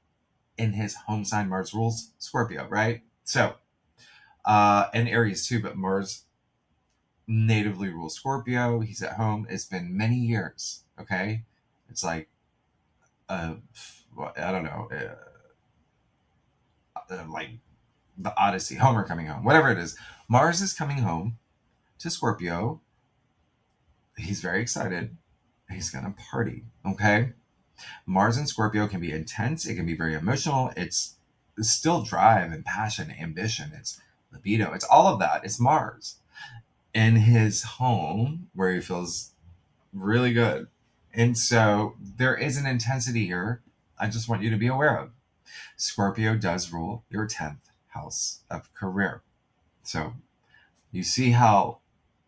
in his home sign. Mars rules Scorpio, right? So, and Aries too, but Mars natively rules Scorpio. He's at home. It's been many years. Okay. It's like, I don't know, like the Odyssey, Homer coming home, whatever it is. Mars is coming home to Scorpio. He's very excited. He's gonna party. Okay. Mars and Scorpio can be intense. It can be very emotional. It's still drive and passion, ambition. It's libido. It's all of that. It's Mars in his home where he feels really good. And so there is an intensity here I just want you to be aware of. Scorpio does rule your 10th house of career. So you see how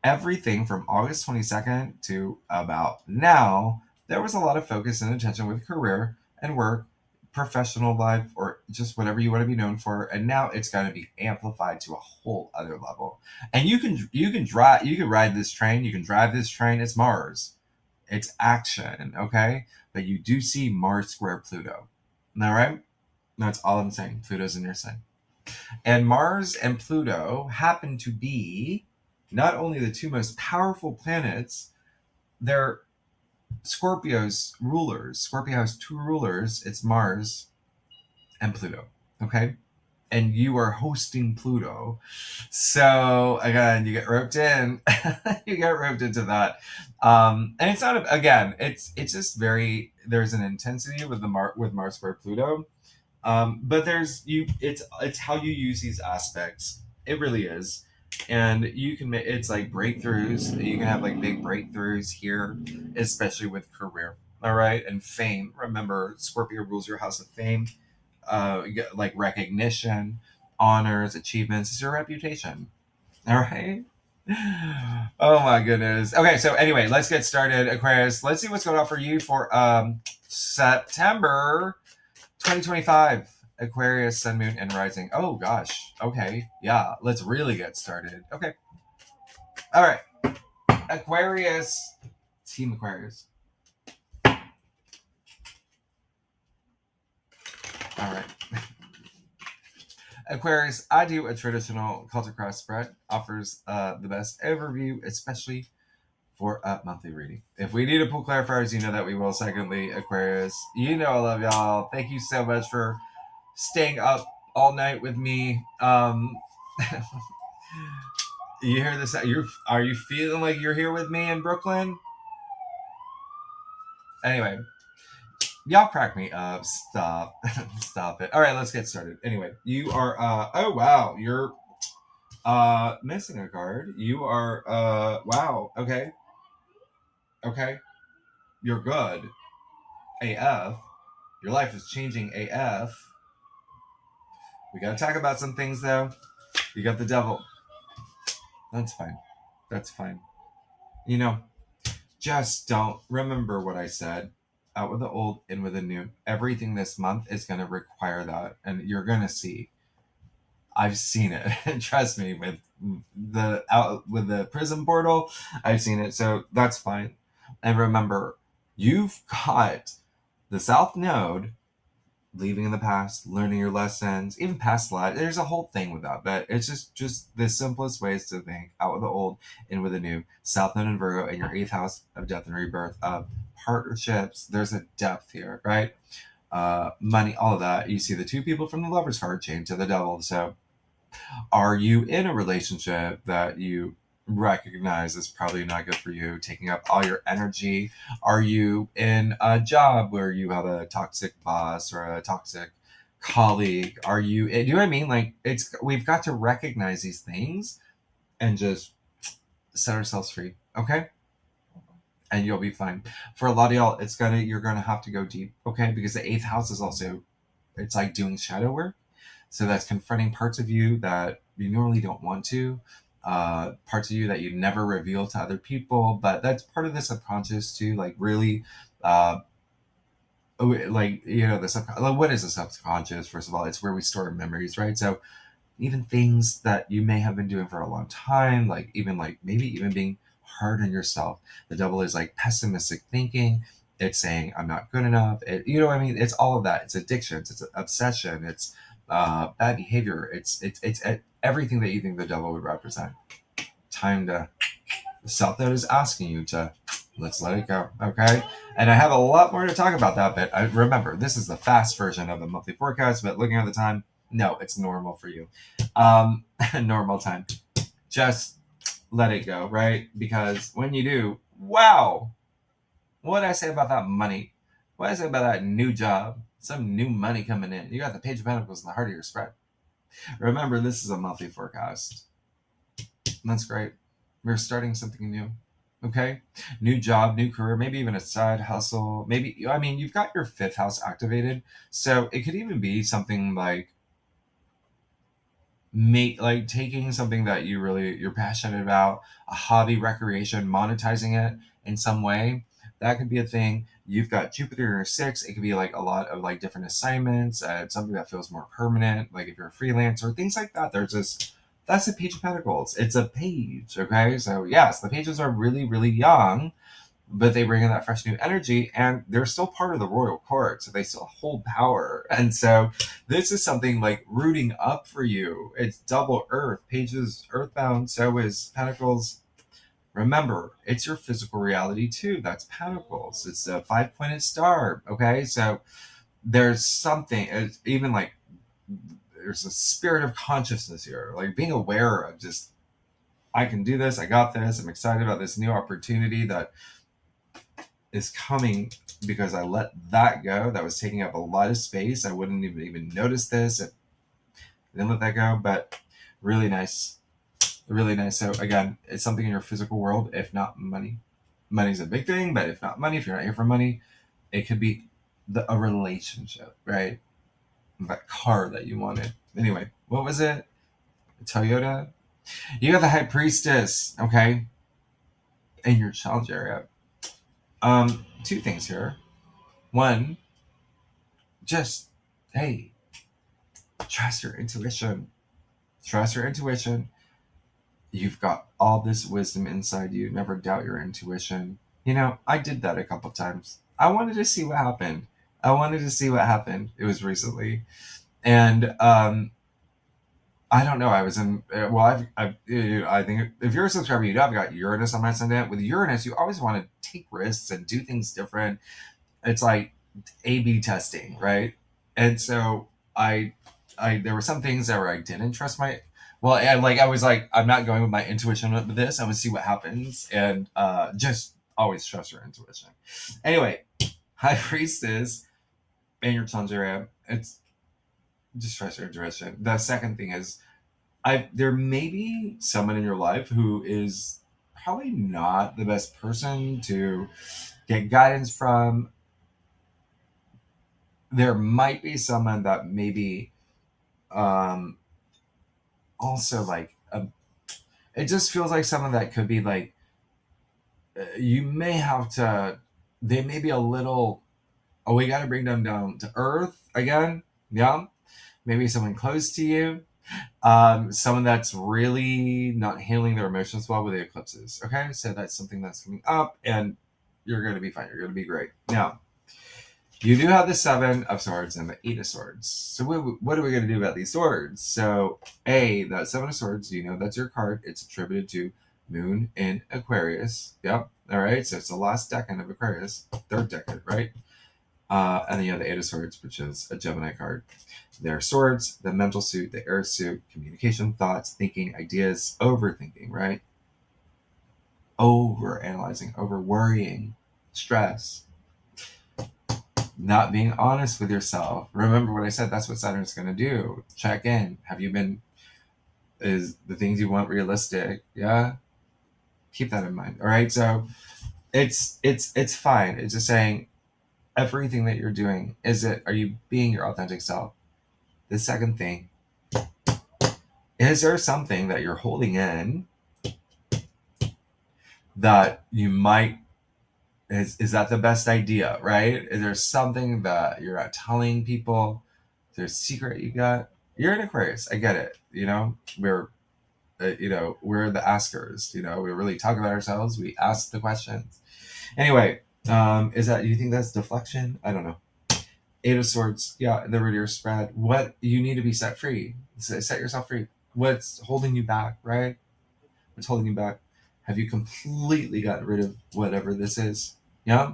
everything from August 22nd to about now, there was a lot of focus and attention with career and work, professional life, or just whatever you want to be known for. And now it's going to be amplified to a whole other level. And you can ride this train, you can drive this train. It's Mars, it's action, okay? But you do see Mars square Pluto. All right, that's all I'm saying. Pluto's in your sign. And Mars and Pluto happen to be not only the two most powerful planets, they're Scorpio's rulers. Scorpio has two rulers. It's Mars and Pluto. Okay? And you are hosting Pluto. So again, you get roped in. You get roped into that. And it's not again, it's just very, there's an intensity with with Mars square Pluto. But it's how you use these aspects. It really is. And you can make, it's like breakthroughs. You can have like big breakthroughs here, especially with career. All right. And fame. Remember, Scorpio rules your house of fame. You get, like, recognition, honors, achievements. It's your reputation. All right. Oh my goodness. Okay, so anyway, let's get started, Aquarius. Let's see what's going on for you for September 2025. Aquarius, Sun, Moon, and Rising. Oh gosh. Okay. Yeah. Let's really get started. Okay. All right. Aquarius. Team Aquarius. All right. Aquarius, I do a traditional Celtic cross spread. Offers the best overview, especially for a monthly reading. If we need to pull clarifiers, you know that we will. Secondly, Aquarius, you know I love y'all. Thank you so much for staying up all night with me. You hear this? Are you feeling like you're here with me in Brooklyn? Anyway, y'all crack me up. Stop. Stop it. All right, let's get started. Anyway, you are oh wow, you're missing a card. You are wow, okay. Okay. You're good. AF. Your life is changing AF. We gotta talk about some things though. You got the devil. That's fine. That's fine. You know, just don't remember what I said. Out with the old, in with the new. Everything this month is gonna require that, and you're gonna see. I've seen it. Trust me, with the prism portal, I've seen it. So that's fine. And remember, you've got the South Node leaving in the past, learning your lessons, even past lives. There's a whole thing with that, but it's just the simplest ways to think: out with the old, in with the new. South Node and Virgo in your eighth house of death and rebirth, of partnerships. There's a depth here, right? Money, all of that. You see the two people from the Lovers card chained to the Devil. So, are you in a relationship that you recognize is probably not good for you, taking up all your energy? Are you in a job where you have a toxic boss or a toxic colleague? Are you, do you know what I mean? Like, we've got to recognize these things and just set ourselves free, okay? And you'll be fine. For a lot of y'all, you're gonna have to go deep, okay? Because the eighth house is also, it's like doing shadow work. So that's confronting parts of you that you normally don't want to, parts of you that you never reveal to other people. But that's part of the subconscious too. Like really, like what is the subconscious? First of all, it's where we store memories, right? So even things that you may have been doing for a long time, like maybe even being hard on yourself. The Devil is like pessimistic thinking. It's saying I'm not good enough. You know what I mean? It's all of that. It's addictions. It's obsession. It's bad behavior. It's everything that you think the Devil would represent. Time to, the South Node is asking you to, let's let it go, okay? And I have a lot more to talk about that, but remember, this is the fast version of the monthly forecast, but looking at the time, no, it's normal for you. Normal time. Just let it go, right? Because when you do, wow, what did I say about that money? What did I say about that new job? Some new money coming in. You got the Page of Pentacles in the heart of your spread. Remember, this is a monthly forecast. That's great. We're starting something new. Okay? New job, new career, maybe even a side hustle. Maybe, I mean, you've got your fifth house activated. So it could even be something like taking something that you're passionate about, a hobby, recreation, monetizing it in some way. That could be a thing. You've got Jupiter in your sixth. It could be like a lot of like different assignments, something that feels more permanent, like if you're a freelancer, things like that. That's a Page of Pentacles. It's a page, okay? So yes, the pages are really, really young, but they bring in that fresh new energy, and they're still part of the royal court, so they still hold power. And so this is something like rooting up for you. It's double earth. Pages earthbound, so is Pentacles. Remember, it's your physical reality too. That's Pentacles. It's a 5-pointed star, okay? So there's something, it's even like there's a spirit of consciousness here, like being aware of just, I can do this, I got this, I'm excited about this new opportunity that is coming because I let that go. That was taking up a lot of space. I wouldn't even notice this if I didn't let that go, but really nice. Really nice. So again, it's something in your physical world, if not money. Money's a big thing, but if not money, if you're not here for money, it could be a relationship, right? That car that you wanted. Anyway, what was it? Toyota? You got the High Priestess, okay? In your challenge area. Two things here. One, just, hey, trust your intuition. Trust your intuition. You've got all this wisdom inside you. Never doubt your intuition. You know, I did that a couple times. I wanted to see what happened. It was recently. And I don't know. I was in, I think if you're a subscriber, you know I've got Uranus on my ascendant. With Uranus, you always want to take risks and do things different. It's like A/B testing, right? And so there were some things that where I didn't trust my, well, and like I was like, I'm not going with my intuition with this. I'm gonna see what happens, and just always trust your intuition. Anyway, High Priestess in your challenge area, it's just trust your intuition. The second thing is, there may be someone in your life who is probably not the best person to get guidance from. There might be someone that maybe also like it just feels like someone that could be like you may have to, they may be a little, oh, we got to bring them down to earth again. Yeah, maybe someone close to you, someone that's really not handling their emotions well with the eclipses. Okay, so that's something that's coming up, and you're going to be fine. You're going to be great. Now, You do have the Seven of Swords and the Eight of Swords. So what are we going to do about these swords? So that Seven of Swords, you know, that's your card. It's attributed to Moon in Aquarius. Yep. All right. So it's the last decade of Aquarius, third decade, right? And then you have the Eight of Swords, which is a Gemini card. There are swords, the mental suit, the air suit, communication, thoughts, thinking, ideas, overthinking, right? Over analyzing, over worrying, stress, not being honest with yourself. Remember what I said, that's what Saturn's going to do. Check in. Have you been, is the things you want realistic? Yeah. Keep that in mind. All right. So it's fine. It's just saying everything that you're doing, are you being your authentic self? The second thing, is there something that you're holding in that you might, is that the best idea, right? Is there something that you're not telling people? Is there a secret you got? You're an Aquarius. I get it. You know, we're the askers. You know, we really talk about ourselves. We ask the questions. Anyway, is that, you think that's deflection? I don't know. Eight of Swords, yeah, the root of your spread. What you need to be set free. Set yourself free. What's holding you back, right? What's holding you back? Have you completely gotten rid of whatever this is? Yeah.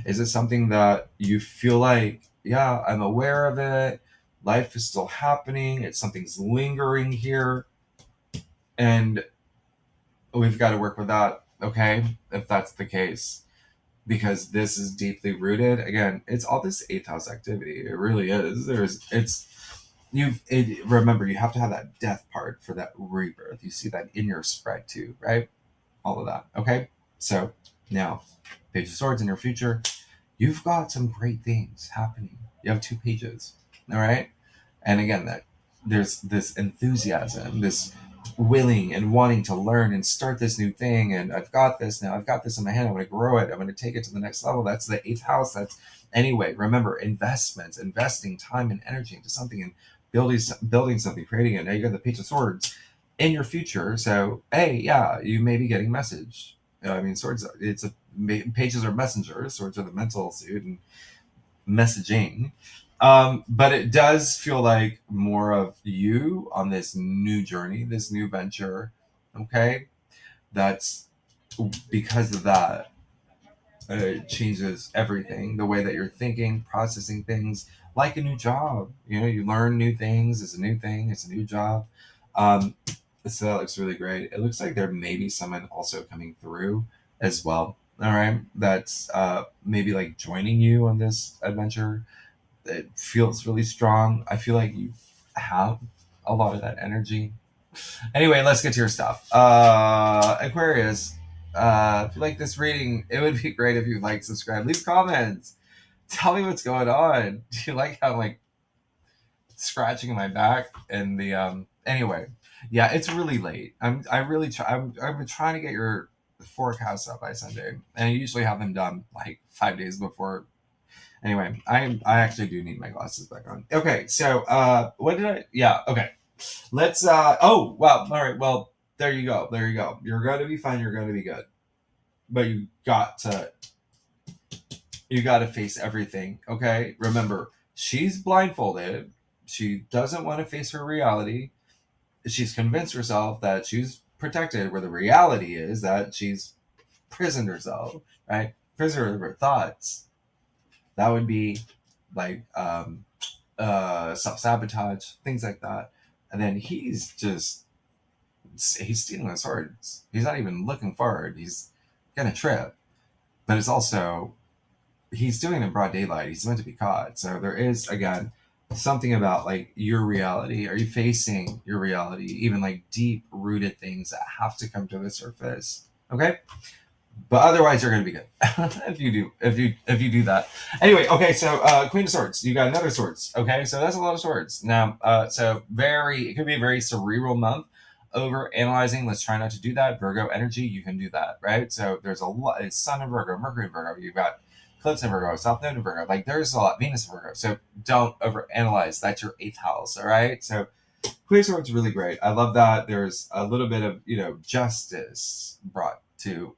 Is it something that you feel like, yeah, I'm aware of it. Life is still happening. It's something's lingering here. And we've got to work with that. Okay. If that's the case, because this is deeply rooted. Again, it's all this eighth house activity. It really is. Remember, you have to have that death part for that rebirth. You see that in your spread too, right? All of that. Okay. So now, Page of Swords in your future, you've got some great things happening. You have 2 pages. All right. And again, that there's this enthusiasm, this willing and wanting to learn and start this new thing. And I've got this now. I've got this in my hand. I'm going to grow it. I'm going to take it to the next level. That's the 8th house. That's anyway. Remember, investments, investing time and energy into something and building something, creating it. Now you got the Page of Swords in your future. So, hey, yeah, you may be getting message. I mean, swords. Pages are messengers. Swords are the mental suit and messaging. But it does feel like more of you on this new journey, this new venture. Okay. That's because of that. It changes everything, the way that you're thinking, processing things, like a new job. You know, you learn new things. It's a new thing. It's a new job. Um, so that looks really great. It looks like there may be someone also coming through as well. All right. That's maybe like joining you on this adventure. It feels really strong. I feel like you have a lot of that energy. Anyway, let's get to your stuff. Aquarius, if you like this reading, it would be great if you like, subscribe, leave comments. Tell me what's going on. Do you like how I'm like scratching my back and the anyway? Yeah, it's really late. I've been trying to get your forecast up by Sunday, and I usually have them done like 5 days before. Anyway, I actually do need my glasses back on. Okay, so what did I? Yeah, okay. Let's. Oh, well, all right. Well, there you go. There you go. You're going to be fine. You're going to be good. But you got to face everything. Okay. Remember, she's blindfolded. She doesn't want to face her reality. She's convinced herself that she's protected, where the reality is that she's prisoned herself. Right, prisoner of her thoughts. That would be like self-sabotage, things like that. And then he's stealing his swords. He's not even looking forward. He's gonna trip. But it's also, he's doing it in broad daylight. He's meant to be caught. So there is, again, something about like your reality. Are you facing your reality? Even like deep rooted things that have to come to the surface. Okay? But otherwise, you're going to be good if you do that. Anyway, okay. So Queen of Swords, you got another swords. Okay, so that's a lot of swords. Now, it could be a very cerebral month. Over analyzing. Let's try not to do that. Virgo energy, you can do that, right? So there's a lot. It's Sun in Virgo, Mercury in Virgo. You've got eclipse in Virgo, South Node in Virgo. Like there's a lot. Venus in Virgo. So don't over analyze. That's your 8th house. All right. So Queen of Swords is really great. I love that. There's a little bit of justice brought to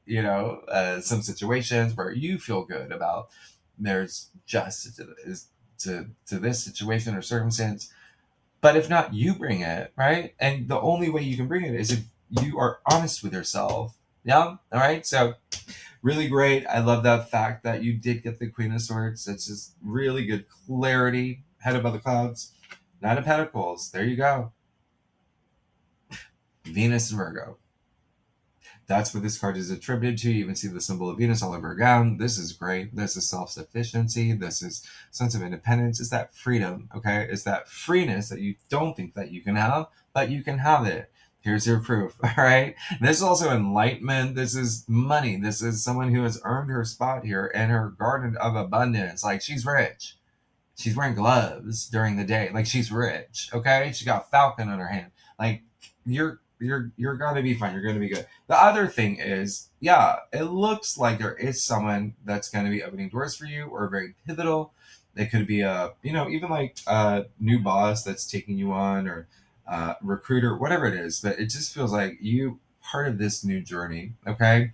some situations where you feel good about there's justice to this situation or circumstance. But if not, you bring it, right? And the only way you can bring it is if you are honest with yourself. Yeah? All right? So, really great. I love that fact that you did get the Queen of Swords. It's just really good clarity. Head above the clouds. Nine of Pentacles. There you go. Venus and Virgo. That's what this card is attributed to. You even see the symbol of Venus all over her gown. This is great. This is self-sufficiency. This is sense of independence. It's that freedom, okay? It's that freeness that you don't think that you can have, but you can have it. Here's your proof, all right? This is also enlightenment. This is money. This is someone who has earned her spot here in her garden of abundance. Like, she's rich. She's wearing gloves during the day. Like, she's rich, okay? She got falcon on her hand. Like, you're gonna be fine. You're gonna be good. The other thing is, yeah, it looks like there is someone that's gonna be opening doors for you or very pivotal. It could be a, even like a new boss that's taking you on, or recruiter, whatever it is. But it just feels like you part of this new journey. Okay,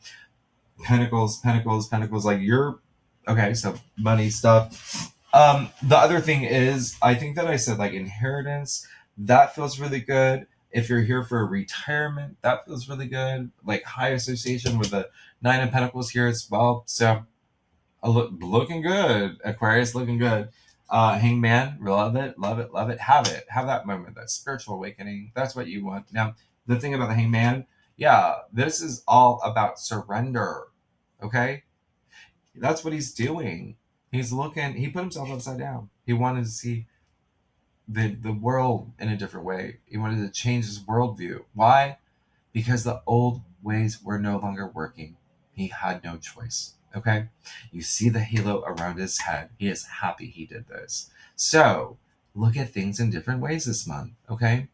Pentacles, Pentacles, Pentacles. Like, you're okay. So money stuff. The other thing is, I think that I said like inheritance. That feels really good. If you're here for a retirement, that feels really good. Like, high association with the Nine of Pentacles here as well. So, looking good. Aquarius, looking good. Hangman, love it, love it, love it. Have it. Have that moment, that spiritual awakening. That's what you want. Now, the thing about the Hangman, yeah, this is all about surrender. Okay? That's what he's doing. He put himself upside down. He wanted to see the world in a different way. He wanted to change his worldview. Why? Because the old ways were no longer working. He had no choice. Okay? You see the halo around his head. He is happy he did this. So, look at things in different ways this month. Okay?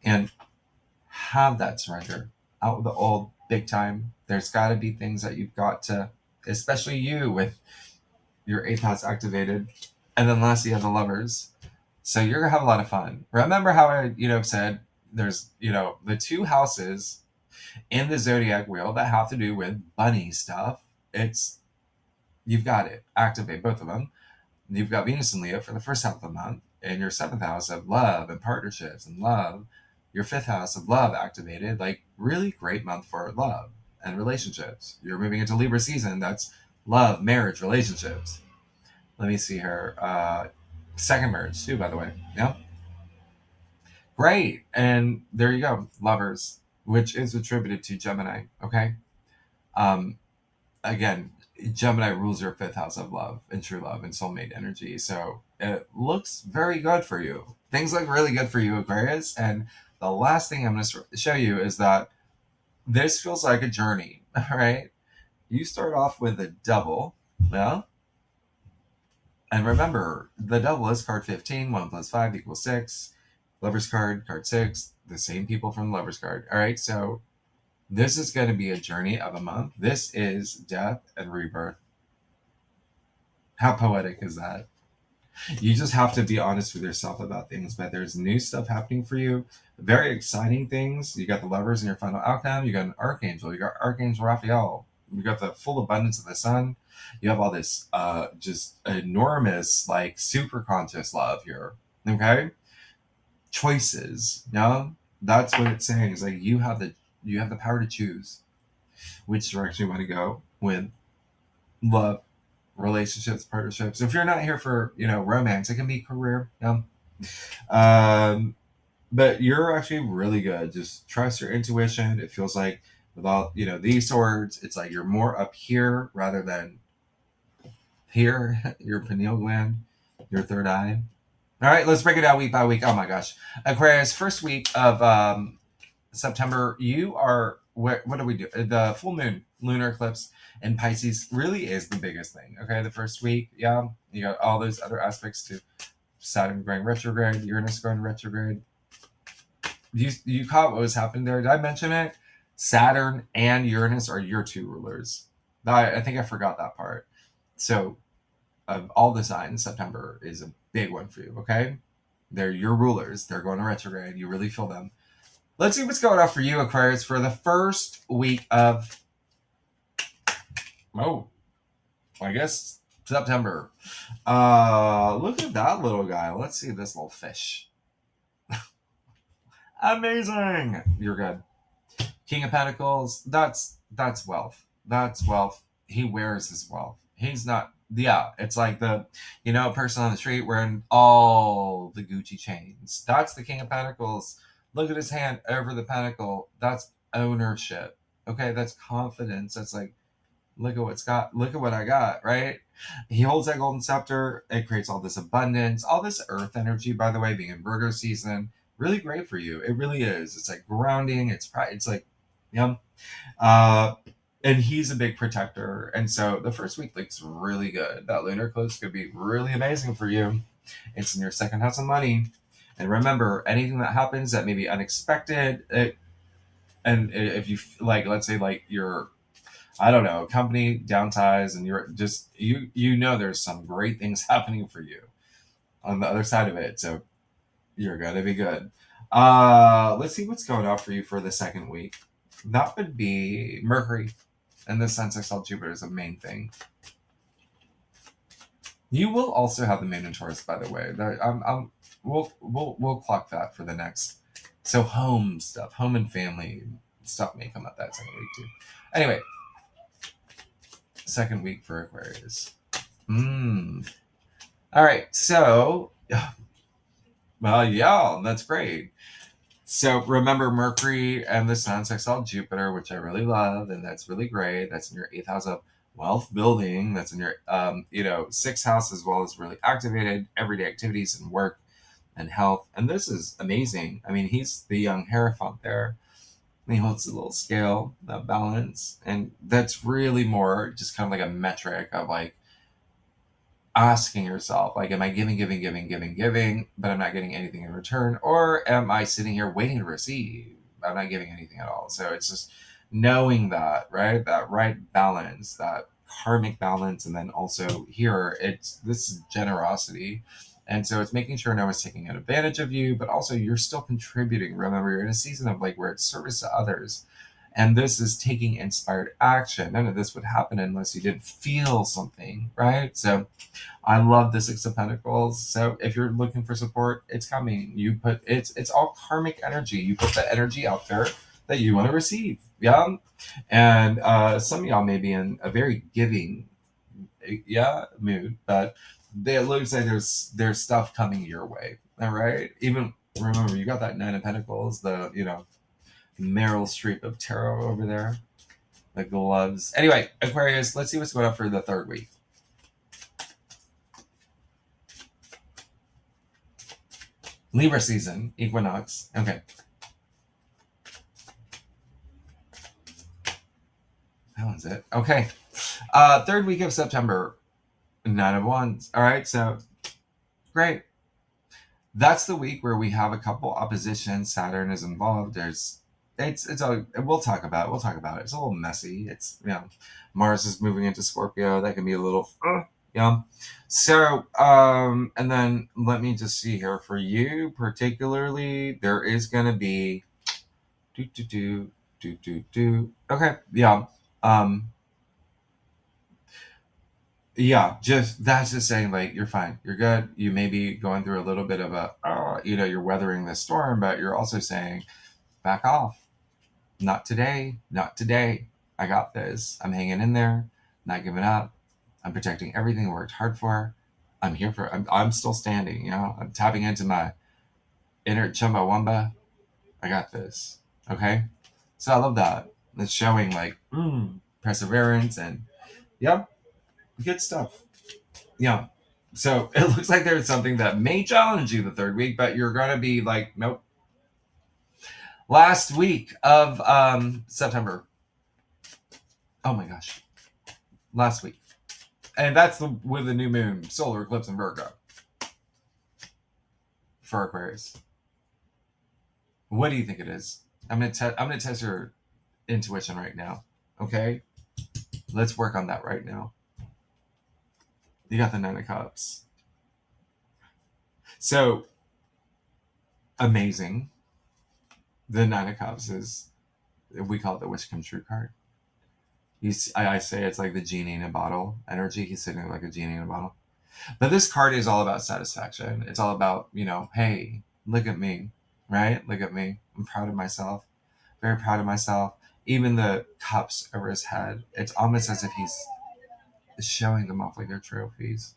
And have that surrender. Out with the old, big time. There's got to be things that you've got to, especially you with your 8th house activated. And then lastly, you have the Lovers. So you're going to have a lot of fun. Remember how I, said there's, the 2 houses in the zodiac wheel that have to do with bunny stuff. You've got it. Activate both of them. You've got Venus and Leo for the first half of the month, and your 7th house of love and partnerships and love. Your 5th house of love activated. Like, really great month for love and relationships. You're moving into Libra season. That's love, marriage, relationships. Let me see here. Second marriage too, by the way. Yeah. Great. And there you go. Lovers, which is attributed to Gemini. Okay. Again, Gemini rules your 5th house of love and true love and soulmate energy. So it looks very good for you. Things look really good for you, Aquarius. And the last thing I'm going to show you is that this feels like a journey. All right. You start off with a double. Yeah. And remember, the double is card 15. 1 plus 5 equals 6. Lover's card 6. The same people from the Lover's card. All right. So this is going to be a journey of a month. This is death and rebirth. How poetic is that? You just have to be honest with yourself about things, but there's new stuff happening for you. Very exciting things. You got the Lovers in your final outcome. You got an Archangel. You got Archangel Raphael. You got the full abundance of the sun. You have all this just enormous, like, super conscious love here. Okay? Choices. Yeah? That's what it's saying. It's like you have the power to choose which direction you want to go with love, relationships, partnerships. If you're not here for, romance, it can be career. Yeah. But you're actually really good. Just trust your intuition. It feels like with all, these swords, it's like you're more up here rather than here, your pineal gland, your third eye. All right, let's break it down week by week. Oh my gosh. Aquarius, first week of September, you are, what do we do? The full moon, lunar eclipse in Pisces really is the biggest thing. Okay, the first week, yeah, you got all those other aspects to Saturn going retrograde, Uranus going retrograde. You caught what was happening there? Did I mention it? Saturn and Uranus are your 2 rulers. I think I forgot that part. So, of all the signs, September is a big one for you. Okay, they're your rulers. They're going to retrograde. You really feel them. Let's see what's going on for you, Aquarius, for the first week of, I guess September. Look at that little guy. Let's see this little fish. Amazing. You're good. King of Pentacles. That's wealth. That's wealth. He wears his wealth. He's not. Yeah, it's like the, a person on the street wearing all the Gucci chains. That's the King of Pentacles. Look at his hand over the pentacle. That's ownership. Okay, that's confidence. That's like, look at what's got. Look at what I got. Right. He holds that golden scepter. It creates all this abundance, all this earth energy. By the way, being in Virgo season, really great for you. It really is. It's like grounding. It's like, yeah. Uh, and he's a big protector. And so the first week looks really good. That lunar eclipse could be really amazing for you. It's in your second house of money. And remember, anything that happens that may be unexpected, and if you like, let's say like your, I don't know, company downsize and you're just, there's some great things happening for you on the other side of it. So you're going to be good. Let's see what's going on for you for the second week. That would be Mercury and the Sun sextile Jupiter is a main thing. You will also have the moon in Taurus, by the way. We'll clock that for the next. So home stuff, home and family stuff may come up that second week too. Anyway, second week for Aquarius. All right, so, well, yeah, that's great. So remember Mercury and the Sun sextile Jupiter, which I really love, and that's really great. That's in your 8th house of wealth building. That's in your 6th house, as well as really activated everyday activities and work and health. And this is amazing. I mean, he's the young Hierophant there. And he holds a little scale, that balance, and that's really more just kind of like a metric of like asking yourself, like, am I giving, but I'm not getting anything in return? Or am I sitting here waiting to receive? I'm not giving anything at all. So it's just knowing that, right? That right balance, that karmic balance. And then also here, this is generosity. And so it's making sure no one's taking advantage of you, but also you're still contributing. Remember, you're in a season of like where it's service to others. And this is taking inspired action. None of this would happen unless you didn't feel something, right? So I love the Six of Pentacles. So if you're looking for support, it's coming. It's all karmic energy. You put that energy out there that you want to receive. Yeah. And some of y'all may be in a very giving mood, but it looks like there's stuff coming your way. All right. Even remember, you got that Nine of Pentacles, the Meryl Streep of tarot over there. The gloves. Anyway, Aquarius, let's see what's going on for the third week. Libra season, equinox. Okay. That one's it. Okay. Third week of September, 9 of Wands. All right, so great. That's the week where we have a couple oppositions. Saturn is involved. We'll talk about it. It's a little messy. It's, Mars is moving into Scorpio. That can be a little, So, and then let me just see here for you particularly, there is going to be Okay. Yeah. Just that's just saying like you're fine. You're good. You may be going through a little bit of you're weathering this storm, but you're also saying back off. Not today. Not today. I got this. I'm hanging in there. Not giving up. I'm protecting everything I worked hard for. I'm here for I'm still standing, I'm tapping into my inner Chumbawamba. I got this. Okay? So I love that. It's showing like perseverance and good stuff. Yeah. So it looks like there's something that may challenge you the third week, but you're gonna be like, nope. Last week of September. Oh my gosh. Last week. And that's with the new moon, solar eclipse in Virgo. For Aquarius. What do you think it is? I'm gonna test your intuition right now. Okay? Let's work on that right now. You got the Nine of Cups. So amazing. The Nine of Cups is, we call it the wish come true card. I say it's like the genie in a bottle energy. He's sitting like a genie in a bottle. But this card is all about satisfaction. It's all about, hey, look at me, right? Look at me. I'm proud of myself. Very proud of myself. Even the cups over his head, it's almost as if he's showing them off like they're trophies.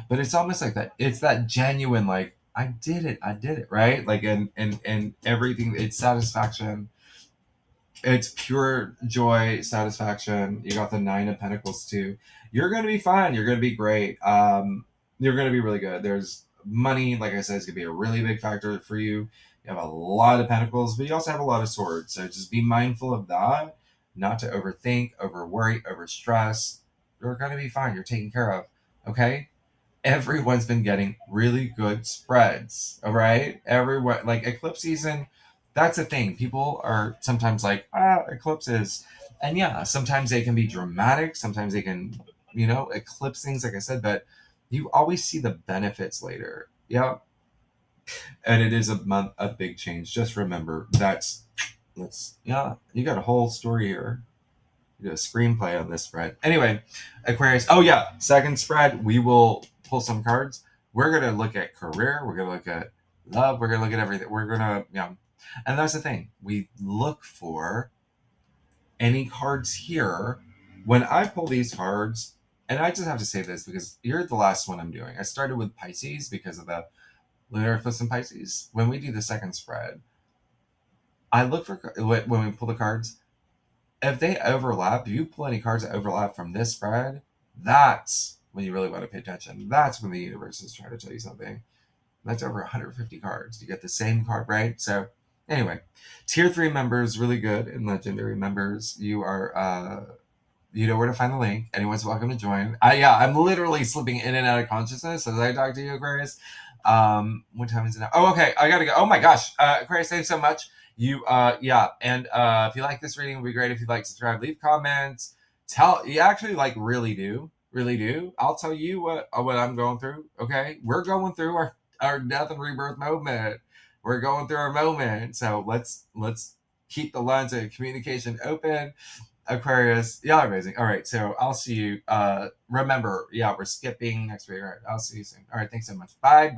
But it's almost like that. It's that genuine, like, I did it, right? Like, and everything, it's satisfaction. It's pure joy, satisfaction. You got the Nine of Pentacles too. You're gonna be fine. You're gonna be great. You're gonna be really good. There's money, like I said, is gonna be a really big factor for you. You have a lot of Pentacles, but you also have a lot of Swords. So just be mindful of that. Not to overthink, over worry, over stress. You're gonna be fine. You're taken care of. Okay. Everyone's been getting really good spreads. All right. Everyone, like eclipse season, that's a thing. People are sometimes like, eclipses. And yeah, sometimes they can be dramatic. Sometimes they can, eclipse things, like I said, but you always see the benefits later. Yeah. And it is a big change. Just remember yeah, you got a whole story here. You got a screenplay on this spread. Anyway, Aquarius. Oh yeah, second spread. We will pull some cards. We're gonna look at career. We're gonna look at love. We're gonna look at everything. We're gonna and that's the thing. We look for any cards here. When I pull these cards, and I just have to say this because you're the last one I'm doing. I started with Pisces because of the lunar eclipse in Pisces. When we do the second spread, I look for when we pull the cards. If they overlap, if you pull any cards that overlap from this spread, that's when you really want to pay attention. That's when the universe is trying to tell you something. That's over 150 cards. You get the same card, right? So, anyway, tier 3 members, really good, and legendary members, you are, you know where to find the link. Anyone's welcome to join. I'm literally slipping in and out of consciousness as I talk to you, Aquarius. What time is it now? Oh, okay, I gotta go. Oh my gosh, Aquarius, thanks so much. And if you like this reading, it would be great if you'd like to subscribe, leave comments. You actually really do. I'll tell you what I'm going through. Okay, we're going through our death and rebirth moment. We're going through our moment, so let's keep the lines of communication open. Aquarius, y'all are amazing. All right, so I'll see you. Remember, we're skipping next week. All right, I'll see you soon. All right, thanks so much. Bye.